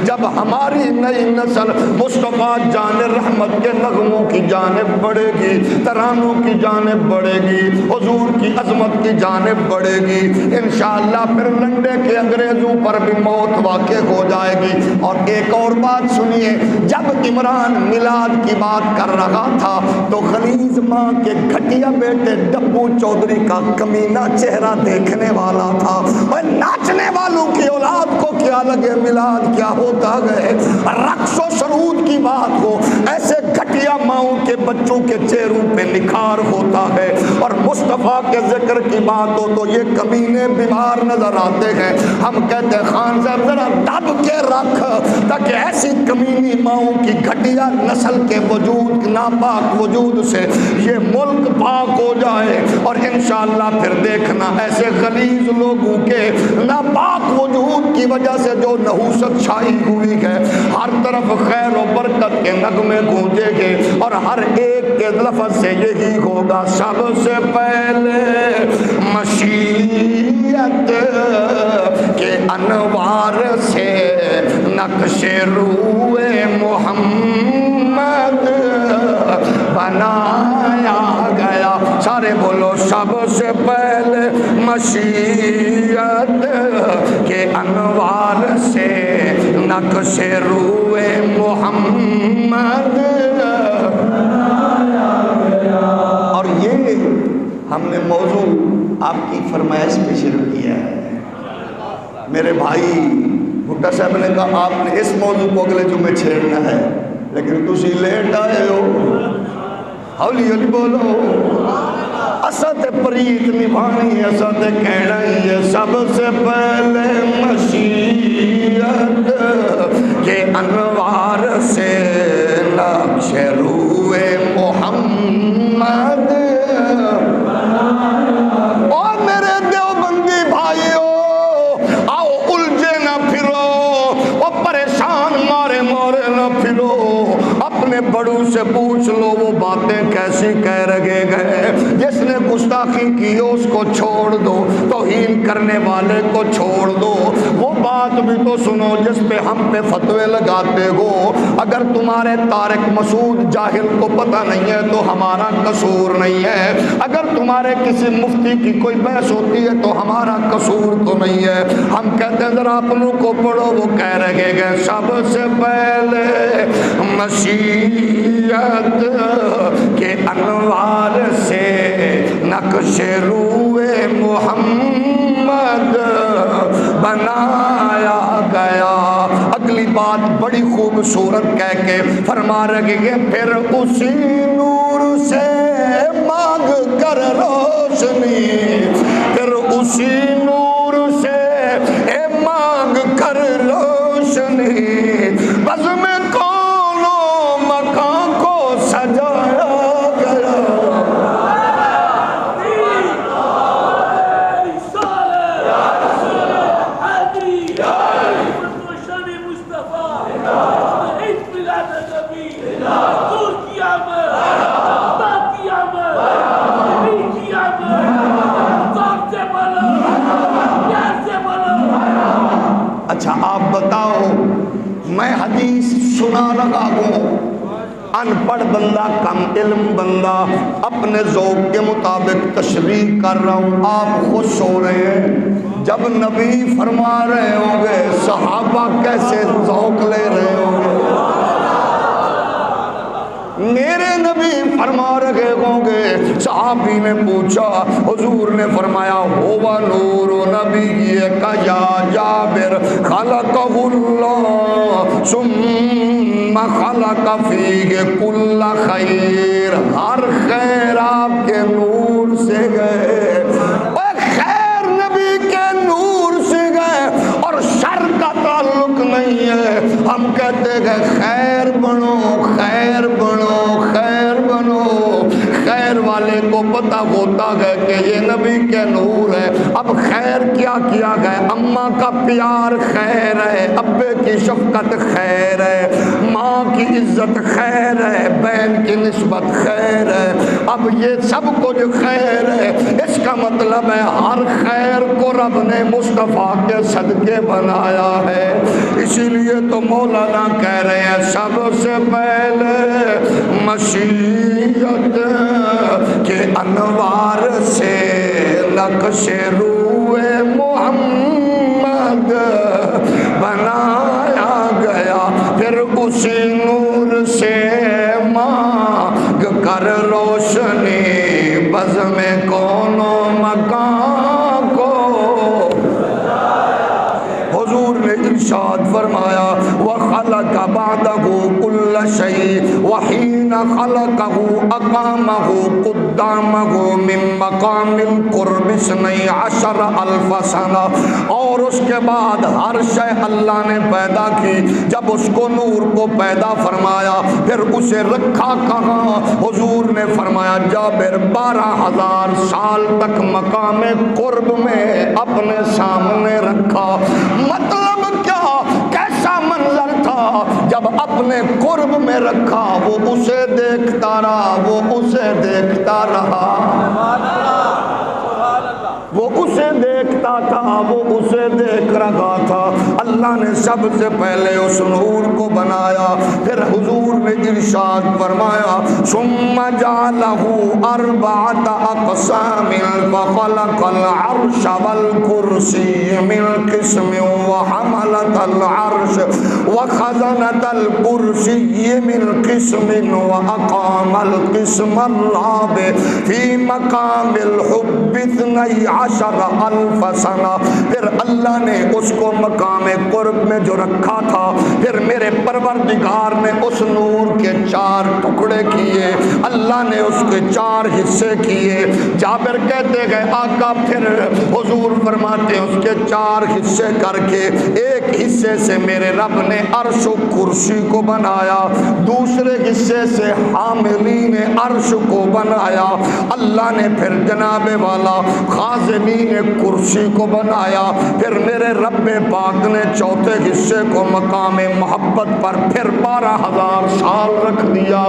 جب ہماری نئی نسل مصطفیٰ جان رحمت کے نغموں کی جانب بڑھے گی، ترانوں کی جانب بڑھے گی، حضور کی عظمت کی جانب بڑھے گی، انشاءاللہ پھر لنڈے کے انگریزوں پر بھی موت واقع ہو جائے گی۔ اور ایک اور بات سنیے، جب عمران میلاد کی بات کر رہا تھا تو خلیج ماں کے گھٹیا بیٹے ڈبو چودھری کا کمینہ چہرہ دیکھنے والا تھا۔ اور ناچنے والوں کی اولاد کو کیا لگے میلاد کیا ہوتا گئے، رقص و سرود کی بات ہو، ایسے گھٹیا ماؤں کے بچوں کے چہروں پہ نکھار ہوتا ہے، اور مصطفیٰ کے ذکر کی بات ہو تو یہ کمینے بیمار نظر آتے ہیں۔ ہم کہتے ہیں خان صاحب ذرا دب کے رکھ تاکہ ایسی کمینی ماؤں کی گھٹیا نسل کے وجود، ناپاک وجود سے یہ ملک پاک ہو جائے، اور انشاءاللہ پھر دیکھنا ایسے غلیظ لوگوں کے ناپاک وجود کی وجہ سے جو نحوست چھائی ہوئی ہے، ہر طرف خیر و برکت کے نغمے گونجے گے، اور ہر ایک کے لفظ سے یہی ہوگا، سب سے پہلے مشیت کے انوار سے نقش روئے محمد بنایا گیا۔ سارے بولو، سب سے پہلے مشیت کے انوار سے نقش روئے محمد بنایا گیا۔ اور یہ ہم نے موضوع آپ کی فرمائش پہ شروع کیا ہے۔ میرے بھائی بھٹا صاحب نے کہا آپ نے اس موضوع کو اگلے جمعے چھیڑنا ہے، لیکن تسی لیٹ آئے ہو۔ ہولی ہولی بولو۔ اسد پریت نبھانی، اسد کہنا یہ سب سے پہلے مشیت کے انوار سے نقش روئے محمد۔ اور میرے دیوبندی بھائیو آؤ الجھے نہ پھرو، اور پریشان مارے مارے نہ پھرو، اپنے بڑوں سے پوچھ لو وہ باتیں کیسی کہہ رہے گئے۔ جس نے گستاخی کی اس کو چھوڑ دو، توہین کرنے والے کو چھوڑ دو، وہ بات بھی تو سنو جس پہ ہم پہ فتوے لگاتے ہو، اگر تمہارے طارق مسعود جاہل کو پتہ نہیں ہے تو ہمارا قصور نہیں ہے، اگر تمہارے کسی مفتی کی کوئی بحث ہوتی ہے تو ہمارا قصور تو نہیں ہے۔ ہم کہتے ہیں ذرا اپنوں کو پڑھو، وہ کہہ رہے گے سب سے پہلے مشیت کے انوار سے نقش روئے محمد بنایا گیا۔ اگلی بات بڑی خوبصورت کہہ کے فرما رہے گے پھر اسی نور سے مانگ کر روشنی، پھر اسی نور سے مانگ کر روشنی، بزم کونوں مکان کو سجایا گیا۔ اچھا آپ بتاؤ، میں حدیث سنا رہا ہوں، ان پڑھ بندہ، کم علم بندہ، اپنے ذوق کے مطابق تشریح کر رہا ہوں، آپ خوش ہو رہے ہیں۔ جب نبی فرما رہے ہوں گے صحابہ کیسے ذوق لے رہے ہوں گے؟ میرے نبی فرما رہے ہوں گے، صحابی نے پوچھا، حضور نے فرمایا ہوا نور نبی کا یا جابر خلقہ اللہ ثم خلق فیہ کل خیر، ہر خیر آپ کے نور سے گئے، خیر نبی کے نور سے گئے، اور شر کا تعلق نہیں ہے۔ ہم کہتے ہیں خیر بنو، خیر بنو، خیر بنو، خیر والے کو پتہ ہوتا ہے کہ یہ نبی کے نور ہے۔ اب خیر کیا کیا گیا؟ اماں کا پیار خیر ہے، ابے کی شفقت خیر ہے، ماں کی عزت خیر ہے، بہن کی نسبت خیر ہے۔ اب یہ سب کچھ خیر ہے، اس کا مطلب ہے ہر خیر کو رب نے مصطفیٰ کے صدقے بنایا ہے۔ اسی لیے تو مولانا کہہ رہے ہیں سب سے پہلے مشیت کے انوار سے نقش روئے محمد بنایا گیا، پھر اسی نور سے مانگ کر روشنی، بزم کونوں مکان کو۔ حضور نے ارشاد فرمایا وَخَلَقَ بَعْدَهُ كُلَّ شَيْءٍ وَحِينَ خَلَقَهُ أَقَامَهُ قُدَّامَهُ مِن مَقَامِ الْقُرْبِ 12,000 سنہ، اور اس کے بعد ہر شے اللہ نے پیدا کی۔ جب اس کو نور کو پیدا فرمایا پھر اسے رکھا کہاں؟ حضور نے فرمایا جابر 12,000 سال تک مقام قرب میں اپنے سامنے رکھا۔ مطلب کیا؟ کیسا منظر تھا؟ جب اپنے قرب میں رکھا وہ اسے دیکھتا رہا، وہ اسے دیکھتا رہا، وہ اسے دیکھتا تھا، وہ اسے دیکھ رہا تھا۔ اللہ نے سب سے پہلے اس نور کو بنایا، پھر حضور نے ارشاد فرمایا ثم جعلہ 4 اقسام فخلق العرش والکرسی من قسم وحملة العرش وخزنة الکرسی من قسم واقام القسم الرابع فی مقام الحب 12,000 سنہ۔ پھر اللہ نے اس کو مقام قرب میں جو رکھا تھا، پھر میرے پروردگار نے اس نور کے 4 ٹکڑے کیے، اللہ نے اس کے 4 حصے کیے۔ جابر کہتے گئے آقا، پھر حضور فرماتے ہیں اس کے 4 حصے کر کے ایک حصے سے میرے رب نے عرش و کرسی کو بنایا، دوسرے حصے سے حاملین عرش کو بنایا، اللہ نے پھر جناب والا خازنین کرسی کو بنایا، پھر میرے رب پاک نے چوتھے حصے کو مقام محبت پر پھر 12,000 سال رکھ دیا۔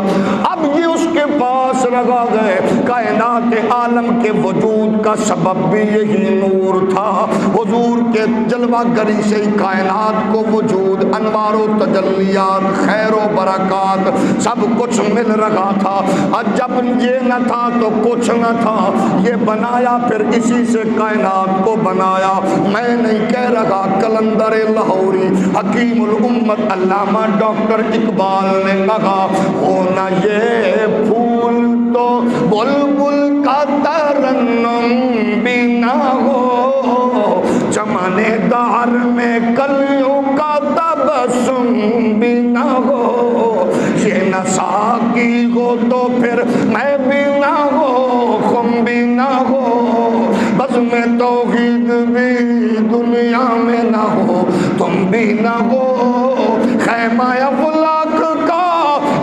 اب یہ اس کے پاس لگا گئے۔ کائنات عالم کے وجود کا سبب بھی یہی نور تھا، حضور کے جلوہ گری سے ہی کائنات کائنات کو وجود، انوار و تجلیات، خیر و برکات سب کچھ مل رہا تھا، اور جب یہ نہ تھا تو کچھ نہ تھا، یہ بنایا پھر اسی سے کائنات کو بنایا۔ میں نہیں کہہ رہا، کلندر لاہوری حکیم الامت علامہ ڈاکٹر اقبال نے کہا، ہونا یہ پھول تو بلبل کا ترنم بھی نہ ہو، چمن دار میں کلیوں کا تبسم بھی نہ ہو، یہ نہ ساقی ہو تو پھر میں بھی نہ ہو، خم بھی نہ ہو، بزم توحید بھی دنیا میں نہ ہو، تم بھی نہ ہو، خیمہ افلاک کا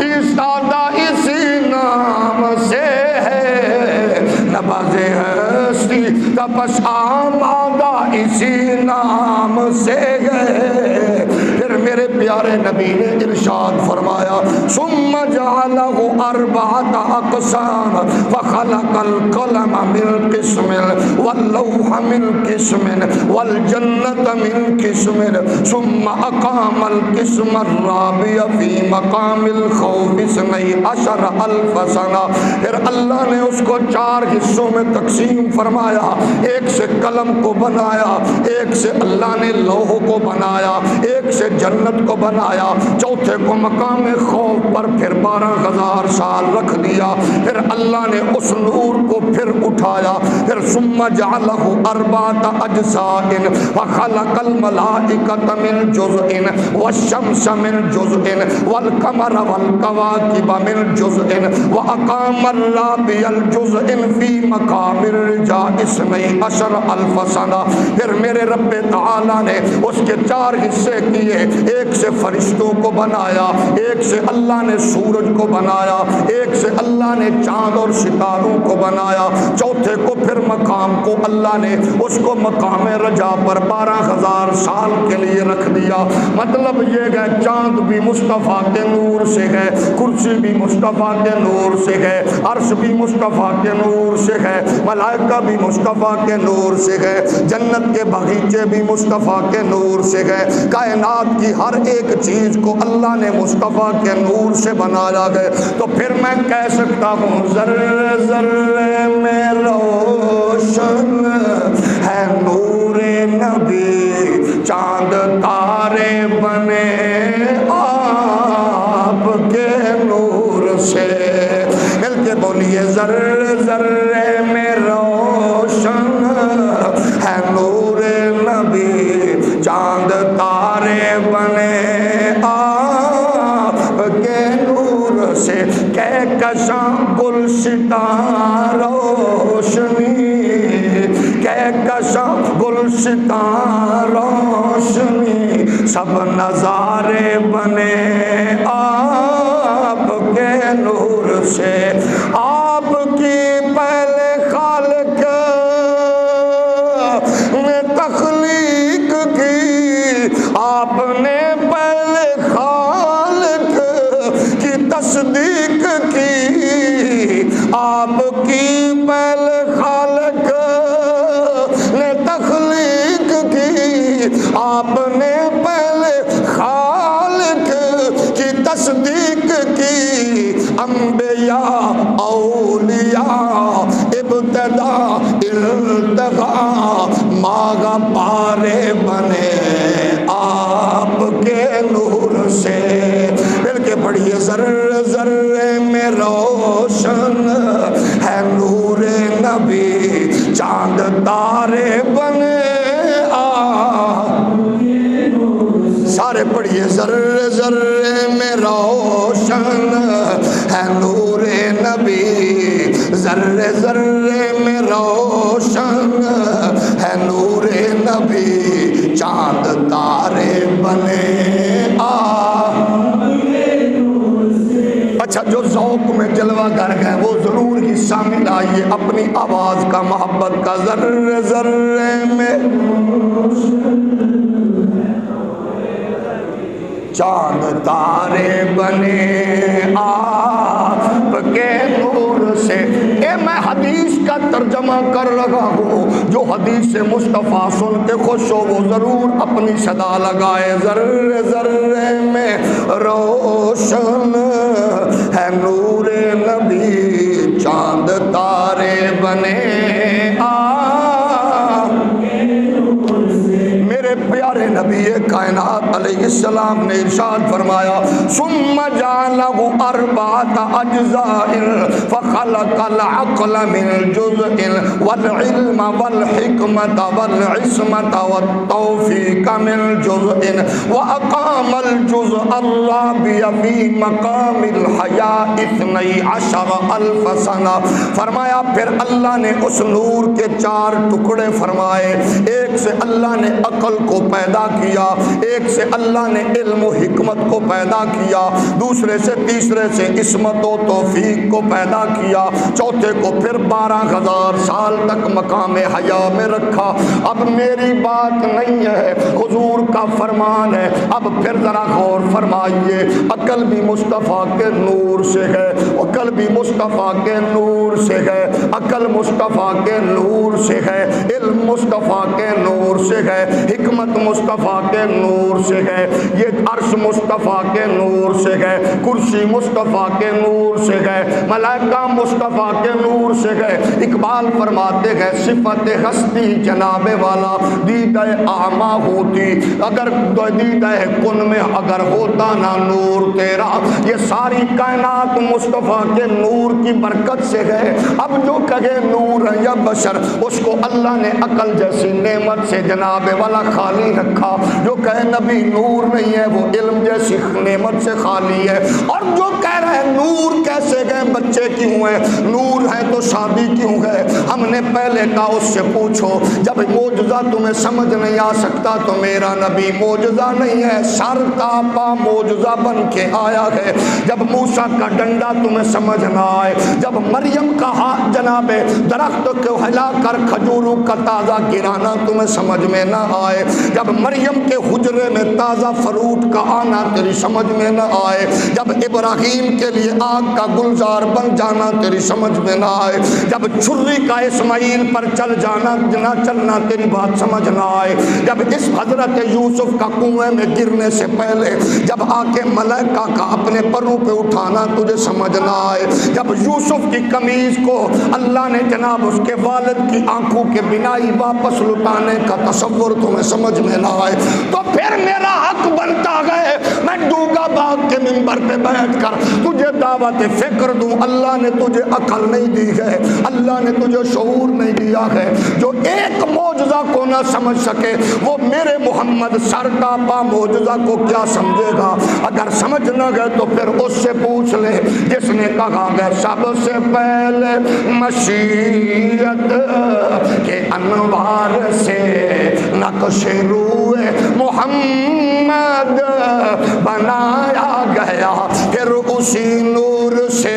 ایستادہ اسی نام سے ہے، نبض ہستی تپش آمادہ اسی نام سے ہے۔ پھر میرے پیارے نبی نے ارشاد فرمایا، ثم جعلہ اربعۃ اقسام فخلق القلم من قسم واللوح من قسم والجنۃ من قسم ثم اقام القسم الرابع فی مقام الخوف 12,000 سنہ۔ پھر اللہ نے اس کو 4 حصوں میں تقسیم فرمایا، ایک سے قلم کو بنایا، ایک سے اللہ نے لوح کو بنایا، ایک سے جنت کو بنایا، چوتھے کو مقام خوف پر پھر 12,000 سال رکھ دیا۔ پھر اللہ نے اس نور کو پھر اٹھایا، پھر ثم جعلہ اربعۃ اجزاء وخلق الملائکۃ من جزء والشمس من جزء والقمر والکواکب من جزء واقام الرابع الجزء فی مقام الرجاء 12,000 سنہ۔ پھر میرے رب تعالی نے اس کے 4 حصے کیے، ایک سے فرشتوں کو بنایا، ایک سے اللہ نے سورج کو بنایا، ایک سے اللہ نے چاند اور ستاروں کو بنایا، چوتھے کو پھر مقام کو اللہ نے اس کو مقام رجا پر 12,000 سال کے لیے رکھ دیا۔ مطلب یہ ہے چاند بھی مصطفیٰ کے نور سے ہے، کرسی بھی مصطفیٰ کے نور سے ہے، عرش بھی مصطفیٰ کے نور سے ہے، ملائکہ بھی مصطفیٰ کے نور سے ہے، جنت کے باغیچے بھی مصطفیٰ کے نور سے ہے، کائنات کی ہر ایک چیز کو اللہ نے مصطفیٰ کے نور سے بنایا ہے۔ تو پھر میں کہہ سکتا ہوں ذرے ذرے میں روشن ہے نور نبی، چاند تارے بنے آپ کے نور سے۔ مل کے بولیے ذرے ذرے میں روشن ہے نور نبی، چاند تارے بنے آپ کے نور سے، کہکشاں گلشتاں روشنی، کہکشاں گلشتاں روشنی، سب نظارے بنے آپ کے نور سے۔ آپ کی پہلے خالق نے تخلیق کی، آپ نے پہلے خالق کی تصدیق کی، آپ کی پہلے خالق نے تخلیق کی، آپ نے پہلے خالق کی تصدیق کی، انبیاء اولیاء ابتدا التقا ماغ پارے بنے آپ کے نور سے۔ مل کے پڑھیے ذرے ذرے میں روشن ہے نور نبی، چاند تارے بنے سارے پڑھیے ذرے ذرے میں روشن ہے نور نبی، ذرے ذرے میں روشن ہے نور نبی، چاند تارے بنے اچھا جو ذوق میں جلوہ گر گئے وہ ضرور حصہ ملائیے اپنی آواز کا، محبت کا۔ ذرے ذرے میں چاند تارے بنے آپ کے نور سے۔ اے میں حدیث کا ترجمہ کر رہا ہوں، جو حدیث مصطفیٰ سن کے خوش ہو وہ ضرور اپنی صدا لگائے، ذرے ذرے میں روشن ہے نور نبی، چاند تارے بنے میرے پیارے نبی کائنات علیہ السلام نے ارشاد فرمایا ثم جعلہ اربعۃ اجزاء فخلق العقل من جزء والعلم والحکمت والعصمت والتوفیق من جزء واقام الجزء الرابع فی مقام الحیاء 12,000 سنہ۔ فرمایا پھر اللہ نے اس نور کے 4 ٹکڑے فرمائے، ایک سے اللہ نے عقل کو پیدا کیا، ایک سے اللہ نے علم و حکمت کو پیدا کیا، دوسرے سے تیسرے سے عصمت و توفیق کو پیدا کیا، چوتھے کو پھر 12,000 سال تک مقام حیا میں رکھا۔ اب میری بات نہیں ہے، حضور کا فرمان ہے۔ اب پھر ذرا غور فرمائیے، عقل بھی مصطفیٰ کے نور سے ہے، عقل بھی مصطفیٰ کے نور سے ہے، عقل مصطفیٰ کے نور سے ہے، علم مصطفیٰ کے نور سے ہے، حکمت مصطفیٰ کے نور سے ہے، یہ عرش مصطفیٰ کے نور سے ہے، کرسی مصطفیٰ کے نور سے ہے، ملائکہ مصطفیٰ کے نور سے ہے۔ اقبال فرماتے ہیں صفت ہستی جناب والا دیدہ اعمیٰ ہوتی، اگر دیدہ کن میں اگر ہوتا نہ نور تیرا، یہ ساری کائنات مصطفیٰ کے نور کی برکت سے ہے۔ اب جو کہے نور ہے یا بشر، اس کو اللہ نے عقل جیسی نعمت سے جناب والا خالی رکھا، جو کہے نبی نور نہیں ہے وہ علم جیسی نعمت سے خالی ہے، اور جو کہہ رہے نور کیسے گئے بچے کیوں ہیں، نور ہے تو شادی کیوں ہے؟ ہم نے پہلے کہا اس سے پوچھو، جب معجزہ تمہیں سمجھ نہیں آ سکتا تو میرا نبی معجزہ نہیں ہے، سر تاپا معجزہ بن کے آیا ہے۔ جب موسیٰ کا ڈنڈا تمہیں سمجھ نہ آئے، جب مریم کا ہاتھ جناب درخت کو ہلا کر کھجوروں کا تازہ گرانا تمہیں سمجھ میں نہ آئے، جب مریم کے حجرے میں تازہ فروٹ کا آنا تیری سمجھ میں نہ آئے، جب ابراہیم کے لیے آگ کا گلزار بن جانا تیری سمجھ میں نہ آئے، جب چھری کا اسماعیل پر چل جانا نہ چلنا تیری بات سمجھ نہ آئے، جب اس حضرت یوسف کا کنویں میں گرنے سے پہلے جب آ کے ملائکہ کا اپنے پروں پہ اٹھانا تجھے سمجھ نہ آئے، جب یوسف کی قمیض کو اللہ نے جناب اس کے والد کی آنکھوں کے بنائی واپس لٹانے کا تصور تمہیں سمجھ میں نہ آئے، تو پھر میرا حق بنتا ہے میں ڈوگا باغ کے منبر پہ بیٹھ کر تجھے دعوت فکر دوں۔ اللہ نے تجھے عقل نہیں دی ہے، اللہ نے تجھے شعور نہیں دیا ہے، جو ایک معجزہ کو نہ سمجھ سکے وہ میرے محمد سر ٹاپا معجزہ کو کیا سمجھے گا؟ اگر سمجھ نہ گئے تو پھر اس سے پوچھ لے جس نے کہا گیا سب سے پہلے مشیت کے انوار سے نقش روئے محمد بنایا گیا، پھر اسی نور سے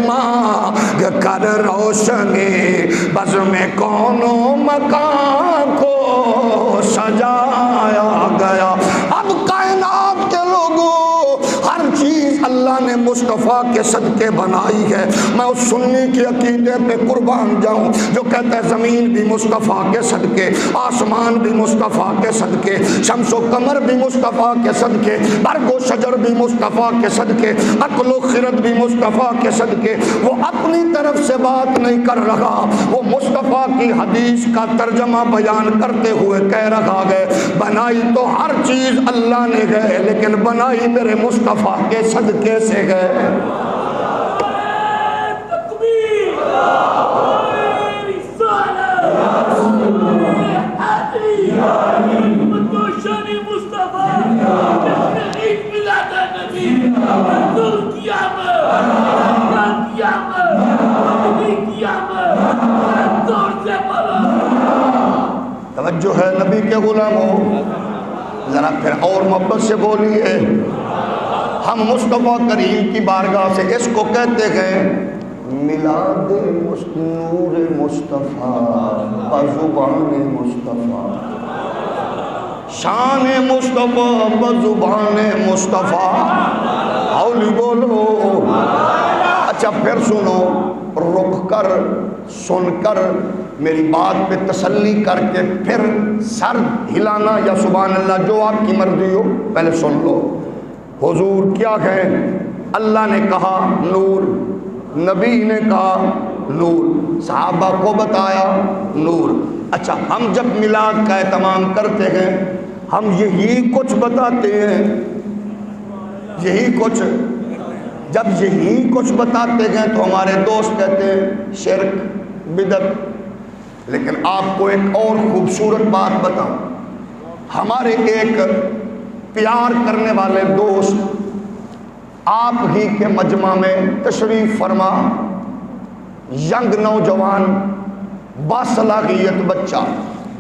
مانگ کر روشنی بزم کونو مکان کو سجایا گیا۔ اب کائنات کے لوگوں ہر چیز اللہ نے مصطفیٰ کے صدقے بنائی ہے۔ میں اس سنی کے عقیدے پہ قربان جاؤں جو کہتا ہے زمین بھی مصطفیٰ کے صدقے، آسمان بھی مصطفیٰ کے صدقے، شمس و قمر بھی مصطفیٰ کے صدقے، برگ و شجر بھی مصطفیٰ کے صدقے، عقل و خرد بھی مصطفیٰ کے صدقے۔ وہ اپنی طرف سے بات نہیں کر رہا، وہ مصطفیٰ کی حدیث کا ترجمہ بیان کرتے ہوئے کہہ رہا ہے بنائی تو ہر چیز اللہ نے ہے، لیکن بنائی میرے مصطفیٰ کے صدقے سے گئے۔ توجہ ہے نبی کے غلاموں، ذرا پھر اور محبت سے بولیے۔ ہم مصطفیٰ کریم کی بارگاہ سے اس کو کہتے ہیں میلاد نور مصطفیٰ بزبان مصطفیٰ، شان مصطفیٰ بزبان مصطفیٰ، اولی بولو۔ اچھا پھر سنو، رک کر سن کر میری بات پہ تسلی کر کے پھر سر ہلانا یا سبحان اللہ جو آپ کی مرضی ہو پہلے سن لو. حضور کیا کہیں؟ اللہ نے کہا نور، نبی نے کہا نور، صحابہ کو بتایا نور. اچھا ہم جب میلاد کا اہتمام کرتے ہیں ہم یہی کچھ بتاتے ہیں، یہی کچھ. جب یہی کچھ بتاتے ہیں تو ہمارے دوست کہتے ہیں شرک بدعت. لیکن آپ کو ایک اور خوبصورت بات بتاؤں. ہمارے ایک پیار کرنے والے دوست آپ ہی کے مجمع میں تشریف فرما، ینگ نوجوان باصلاحیت بچہ،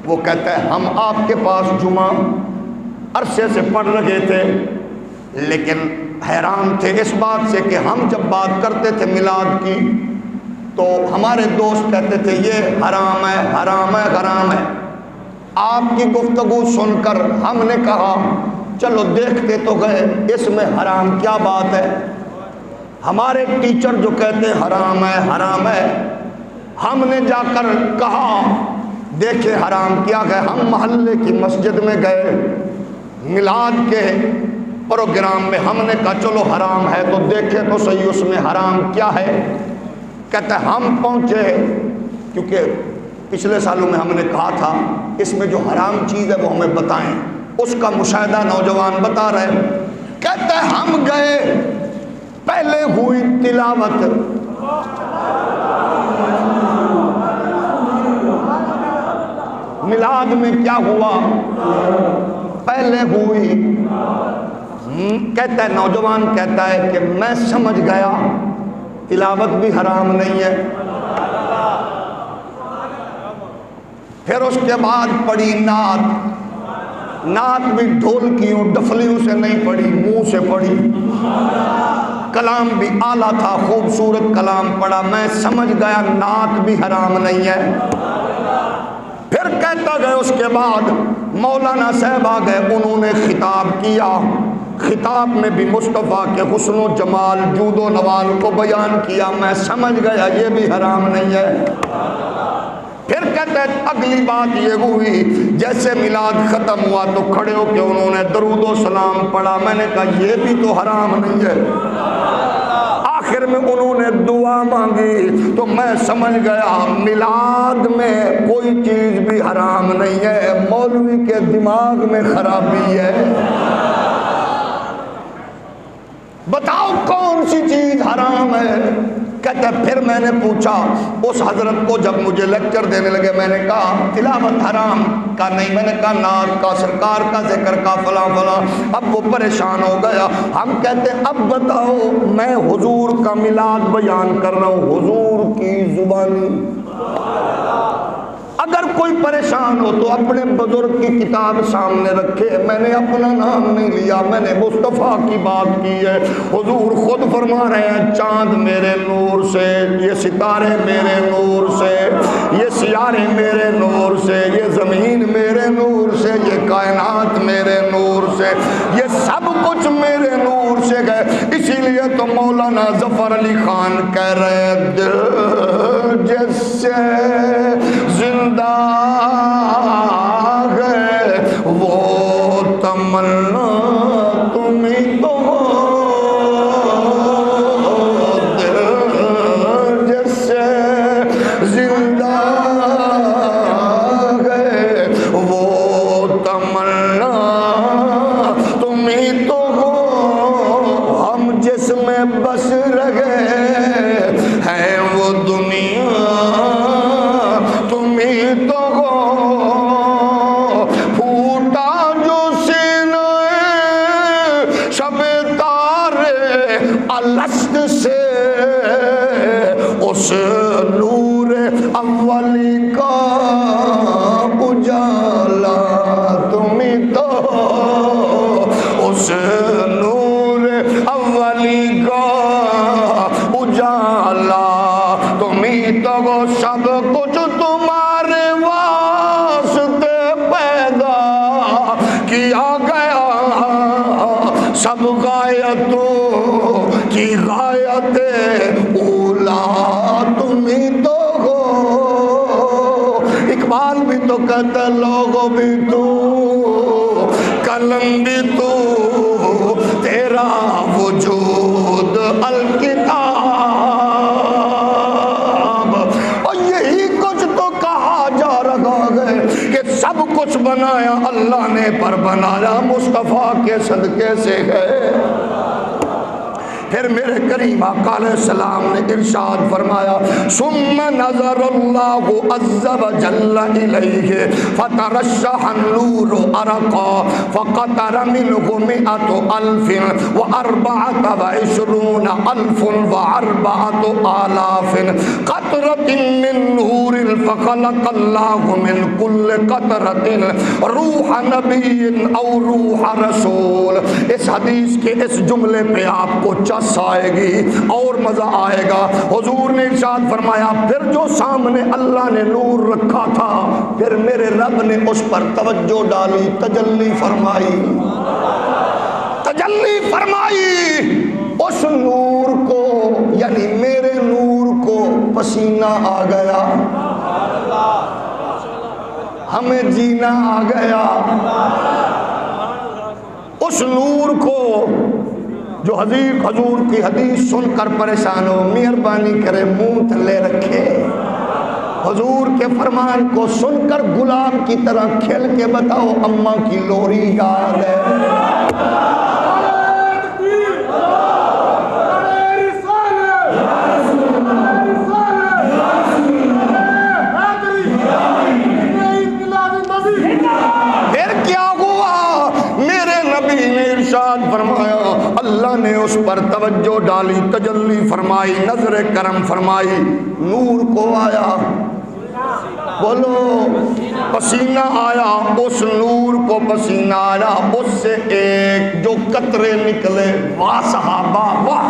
وہ کہتا ہے ہم آپ کے پاس جمعہ عرصے سے پڑھ رہے تھے لیکن حیران تھے اس بات سے کہ ہم جب بات کرتے تھے میلاد کی تو ہمارے دوست کہتے تھے یہ حرام ہے حرام ہے حرام ہے. آپ کی گفتگو سن کر ہم نے کہا چلو دیکھتے تو گئے اس میں حرام کیا بات ہے. ہمارے ٹیچر جو کہتے ہیں حرام ہے حرام ہے، ہم نے جا کر کہا دیکھیں حرام کیا ہے. ہم محلے کی مسجد میں گئے میلاد کے پروگرام میں، ہم نے کہا چلو حرام ہے تو دیکھیں تو صحیح اس میں حرام کیا ہے. کہتا ہے ہم پہنچے کیونکہ پچھلے سالوں میں ہم نے کہا تھا اس میں جو حرام چیز ہے وہ ہمیں بتائیں، اس کا مشاہدہ نوجوان بتا رہے. کہتا ہے ہم گئے، پہلے ہوئی تلاوت، میلاد میں کیا ہوا پہلے ہوئی. کہتا ہے نوجوان کہتا ہے کہ میں سمجھ گیا تلاوت بھی حرام نہیں ہے. پھر اس کے بعد پڑھی نعت، نعت بھی ڈھولکیوں ڈفلیوں سے نہیں پڑھی، منہ سے پڑھی. کلام بھی اعلیٰ تھا، خوبصورت کلام پڑھا. میں سمجھ گیا نعت بھی حرام نہیں ہے. پھر کہتا گئے اس کے بعد مولانا صاحب آ گئے، انہوں نے خطاب کیا. خطاب میں بھی مصطفیٰ کے حسن و جمال جود و نوال کو بیان کیا. میں سمجھ گیا یہ بھی حرام نہیں ہے. پھر کہتے ہیں اگلی بات یہ ہوئی جیسے میلاد ختم ہوا تو کھڑے ہو کے انہوں نے درود و سلام پڑھا. میں نے کہا یہ بھی تو حرام نہیں ہے. آخر میں انہوں نے دعا مانگی تو میں سمجھ گیا میلاد میں کوئی چیز بھی حرام نہیں ہے، مولوی کے دماغ میں خرابی ہے. بتاؤ کون سی چیز حرام ہے؟ کہتا ہے پھر میں نے پوچھا اس حضرت کو جب مجھے لیکچر دینے لگے، میں نے کہا تلاوت حرام کا نہیں، میں نے کہا نعت کا، سرکار کا ذکر کا، فلاں فلاں. اب وہ پریشان ہو گیا. ہم کہتے ہیں اب بتاؤ میں حضور کا میلاد بیان کر رہا ہوں، حضور کی زبانی. اگر کوئی پریشان ہو تو اپنے بزرگ کی کتاب سامنے رکھے. میں نے اپنا نام نہیں لیا، میں نے مصطفیٰ کی بات کی ہے. حضور خود فرما رہے ہیں چاند میرے نور سے، یہ ستارے میرے نور سے، یہ سیارے میرے نور سے، یہ زمین میرے نور سے، یہ کائنات میرے نور سے، یہ سب کچھ میرے نور سے گئے. اسی لیے تو مولانا ظفر علی خان کہہ رہے دل جس سے زندہ ہے وہ تمنا تمہیں تو دل جس سے زندہ ہے وہ تمنا تمہیں تو ہم جس میں بس رہے ہیں وہ دنیا تو پھوٹا جو سینہ شب تارے الست سے اس نور اولی کا اجالا تمہیں تو اس نور اولی کا اجالا تمہیں تو سب کچھ تمہارے واسطے پیدا کیا گیا، سب غایتوں کی غایت اولا تمہیں تو ہو اقبال بھی تو کہتا لوگو بھی تو قلم بھی تو تیرا وجود الکتاب، اور یہی کچھ تو کہا جا رہا ہے کہ سب کچھ بنایا اللہ نے پر بنایا مصطفیٰ کے صدقے سے ہے۔ پھر میرے کریم آقا علیہ السلام نے ارشاد فرمایا ثم نظر اللہ عز وجل الیہ فترشح النور ارقا فقطر منہ 100,000 و24,000 و4,000 قطرة من نور فخلق اللہ من کل قطرة روح نبی او روح رسول۔ اس حدیث کے اس جملے پہ آپ کو آئے گی اور مزہ آئے گا۔ حضور نے ارشاد فرمایا پھر جو سامنے اللہ نے نور رکھا تھا پھر میرے رب نے اس پر توجہ ڈالی، تجلی فرمائی، تجلی فرمائی۔ اس نور کو یعنی میرے نور کو پسینہ آ گیا، ہمیں جینا آ گیا۔ اس نور کو جو حضور کی حدیث سن کر پریشان ہو مہربانی کرے منہ تھلے رکھے، حضور کے فرمان کو سن کر غلام کی طرح کھیل کے بتاؤ اماں کی لوری یاد ہے۔ پھر کیا ہوا؟ میرے نبی نے ارشاد فرمایا اللہ نے اس پر توجہ ڈالی، تجلی فرمائی، نظر کرم فرمائی، نور کو آیا، بولو پسینہ آیا، اس نور کو پسینہ آیا، اس سے ایک جو قطرے نکلے، واہ صحابہ واہ،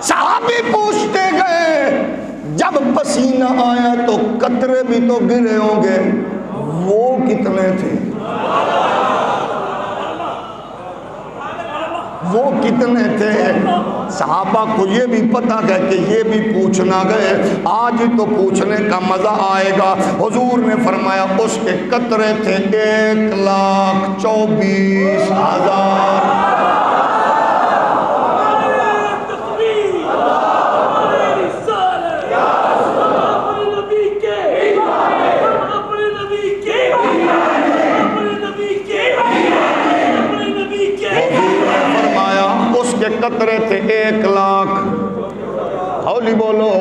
صحابی پوچھتے گئے جب پسینہ آیا تو قطرے بھی تو گرے ہوں گے، وہ کتنے تھے؟ وہ کتنے تھے؟ صحابہ کو یہ بھی پتا گیا کہ یہ بھی پوچھنا گئے، آج تو پوچھنے کا مزہ آئے گا۔ حضور نے فرمایا اس کے قطرے تھے 1,24,000۔ قطرے تھے 1,00,000۔ ہولی بولو،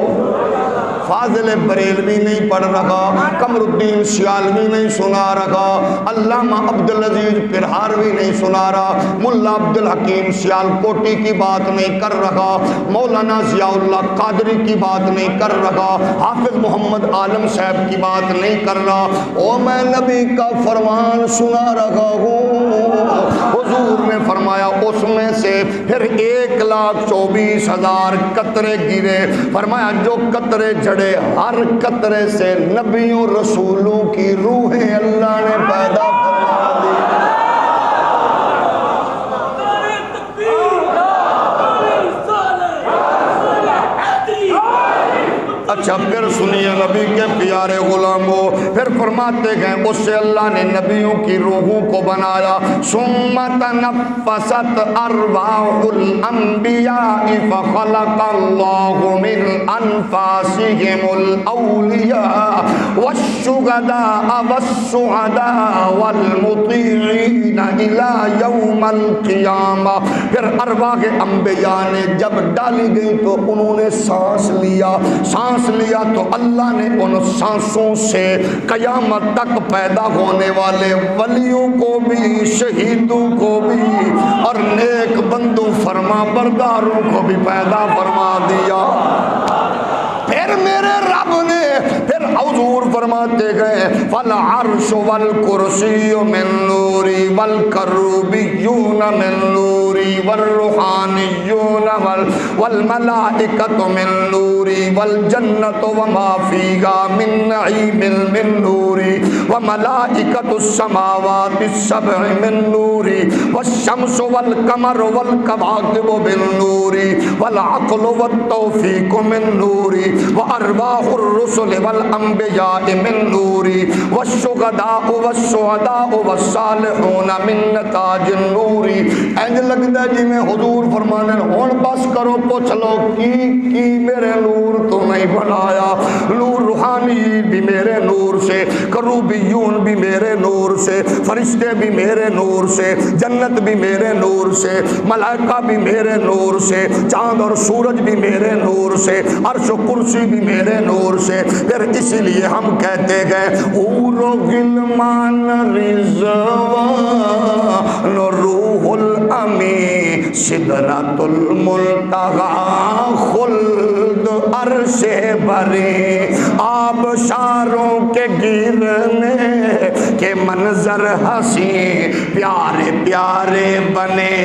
فاضل بریلوی نہیں پڑھ رہا، قمر الدین سیالوی نہیں سنا رہا، علامہ عبدالعزیز پرہاروی نہیں سنا رہا، ملا عبدالحکیم سیالکوٹی کی بات نہیں کر رہا، مولانا ضیاء اللہ قادری کی بات نہیں کر رہا، حافظ محمد عالم صاحب کی بات نہیں کر رہا، او میں نبی کا فرمان سنا رہا ہوں۔ حضور نے فرمایا اس میں سے پھر 1,24,000 قطرے گرے، فرمایا جو قطرے جڑے ہر قطرے سے نبیوں رسولوں کی روحیں اللہ نے پیدا فرما دی۔ اچھا پھر سنیے نبی کے پیارے غلاموں، پھر فرماتے گئے اس سے اللہ نے نبیوں کی روحوں کو بنایا۔ ثم تنفست ارواح الانبیاء فخلق اللہ من انفاسهم الاولیاء والشهداء والسعداء والمطیعین الى یوم القیامہ۔ پھر ارواح انبیاء نے جب ڈالی گئی تو انہوں نے سانس لیا، سانس لیا تو اللہ نے ان سانسوں سے قیامت تک پیدا ہونے والے ولیوں کو بھی، شہیدوں کو بھی اور نیک بندوں فرما برداروں کو بھی پیدا فرما دیا۔ پھر میرے رب نے پھر حضور فرماتے گئے فالعرش والکرسی من نوری والکروبیون من نوری نوری والروحانیون والملائکۃ من نوری والجنۃ وما فیہا من نعیم من نوری وملائکۃ السماوات السبع من نوری والشمس والقمر والکواکب بالنور والعقل والتوفیق من نوری وارواح الرسل والانبیاء من نوری والشہداء والشہداء والصالحون من نتاج النوری. اینج لگتا ہے جی میں حضور فرمانے ہون بس کرو پوچھ لو کی میرے نور تو نہیں بنایا. نور روحانی بھی میرے نور سے، کروبیون بھی میرے نور سے، فرشتے بھی میرے نور سے، جنت بھی میرے نور سے، ملائکہ بھی میرے نور سے، چاند اور سورج بھی میرے نور سے، عرش و کرسی بھی میرے نور سے. پھر اسی لیے ہم کہتے گئے حور و غلمان رضوان روح الامین سدرۃ المنتہی خلد عرش بری. آبشاروں کے گرنے کے منظر ہنسی پیارے پیارے بنے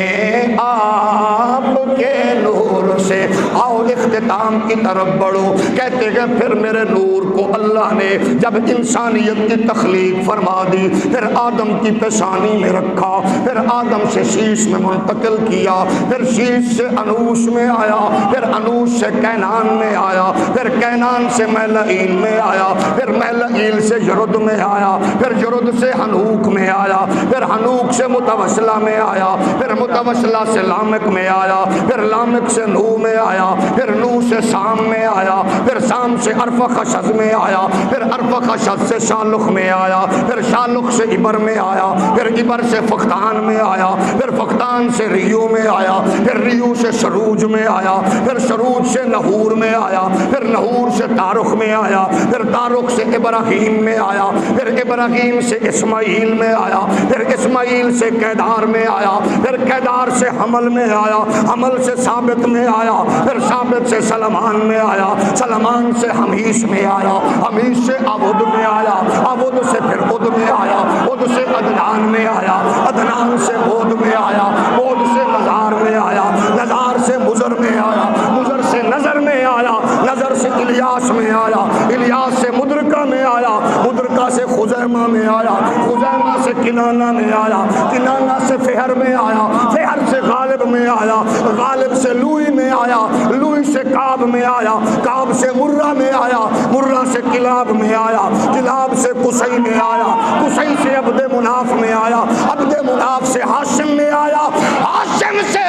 آپ کے نور سے. آؤ اختتام کی طرف بڑھو. کہتے گئے پھر میرے نور کو اللہ نے جب انسانیت کی تخلیق فرما دی، پھر آدم کی پیشانی میں رکھا، پھر آدم سے شیش میں منتقل کیا، پھر شیش سے انوش میں آیا، پھر انوش سے کینان میں آیا، پھر کینان سے میلعیل میں آیا، پھر میلعیل سے یرد میں آیا، پھر یرد سے ہنوک میں آیا، پھر ہنوک سے متوسلہ میں آیا، پھر متوسلہ سے لامک میں آیا، پھر لامک سے نوح میں آیا، پھر نوح سے سام میں آیا، پھر سام سے ارفخشد میں آیا، پھر ارفخشد سے شالخ میں آیا، پھر شالخ سے عبر میں آیا، پھر عبر سے فختان میں آیا، پھر فختان سے ریو میں آیا، پھر ریو سے شروج میں آیا، پھر شروج سے نحور میں آیا، پھر نحور سے تارخ میں آیا، پھر تارخ سے ابراہیم میں آیا، پھر ابراہیم سے اسماعیل میں آیا، پھر اسماعیل سے کیدار میں آیا، پھر کیدار سے حمل میں آیا، حمل سے ثابت میں آیا، پھر ثابت سے سلمان میں آیا، سلمان سے حمیش میں آیا، حمیش سے عبد میں آیا، عبد سے پھر عد میں آیا، عد سے عدنان میں آیا، عدنان سے بود میں آیا، بود سے نزار میں آیا، نزار سے مزر میں آیا، مزر سے نظر میں آیا، نظر سے الیاس میں آیا، الیاس سے مدرکہ میں آیا، مدرکہ سے خزیمہ میں آیا، خزیمہ سے کنانہ میں آیا، کنانہ سے فہر میں آیا، فہر سے غالب میں آیا، غالب سے لوئی میں آیا، لوئی سے کعب میں آیا، کعب سے مرہ میں آیا، مرہ سے کلاب میں آیا، کلاب سے قصی میں آیا، قصی سے عبد مناف میں آیا، عبد مناف سے ہاشم میں آیا، ہاشم سے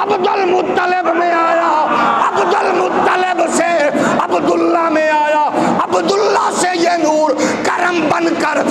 عبد المطلب میں آیا، عبد المطلب سے عبداللہ میں آیا، عبداللہ سے یہ نور کرم بن کر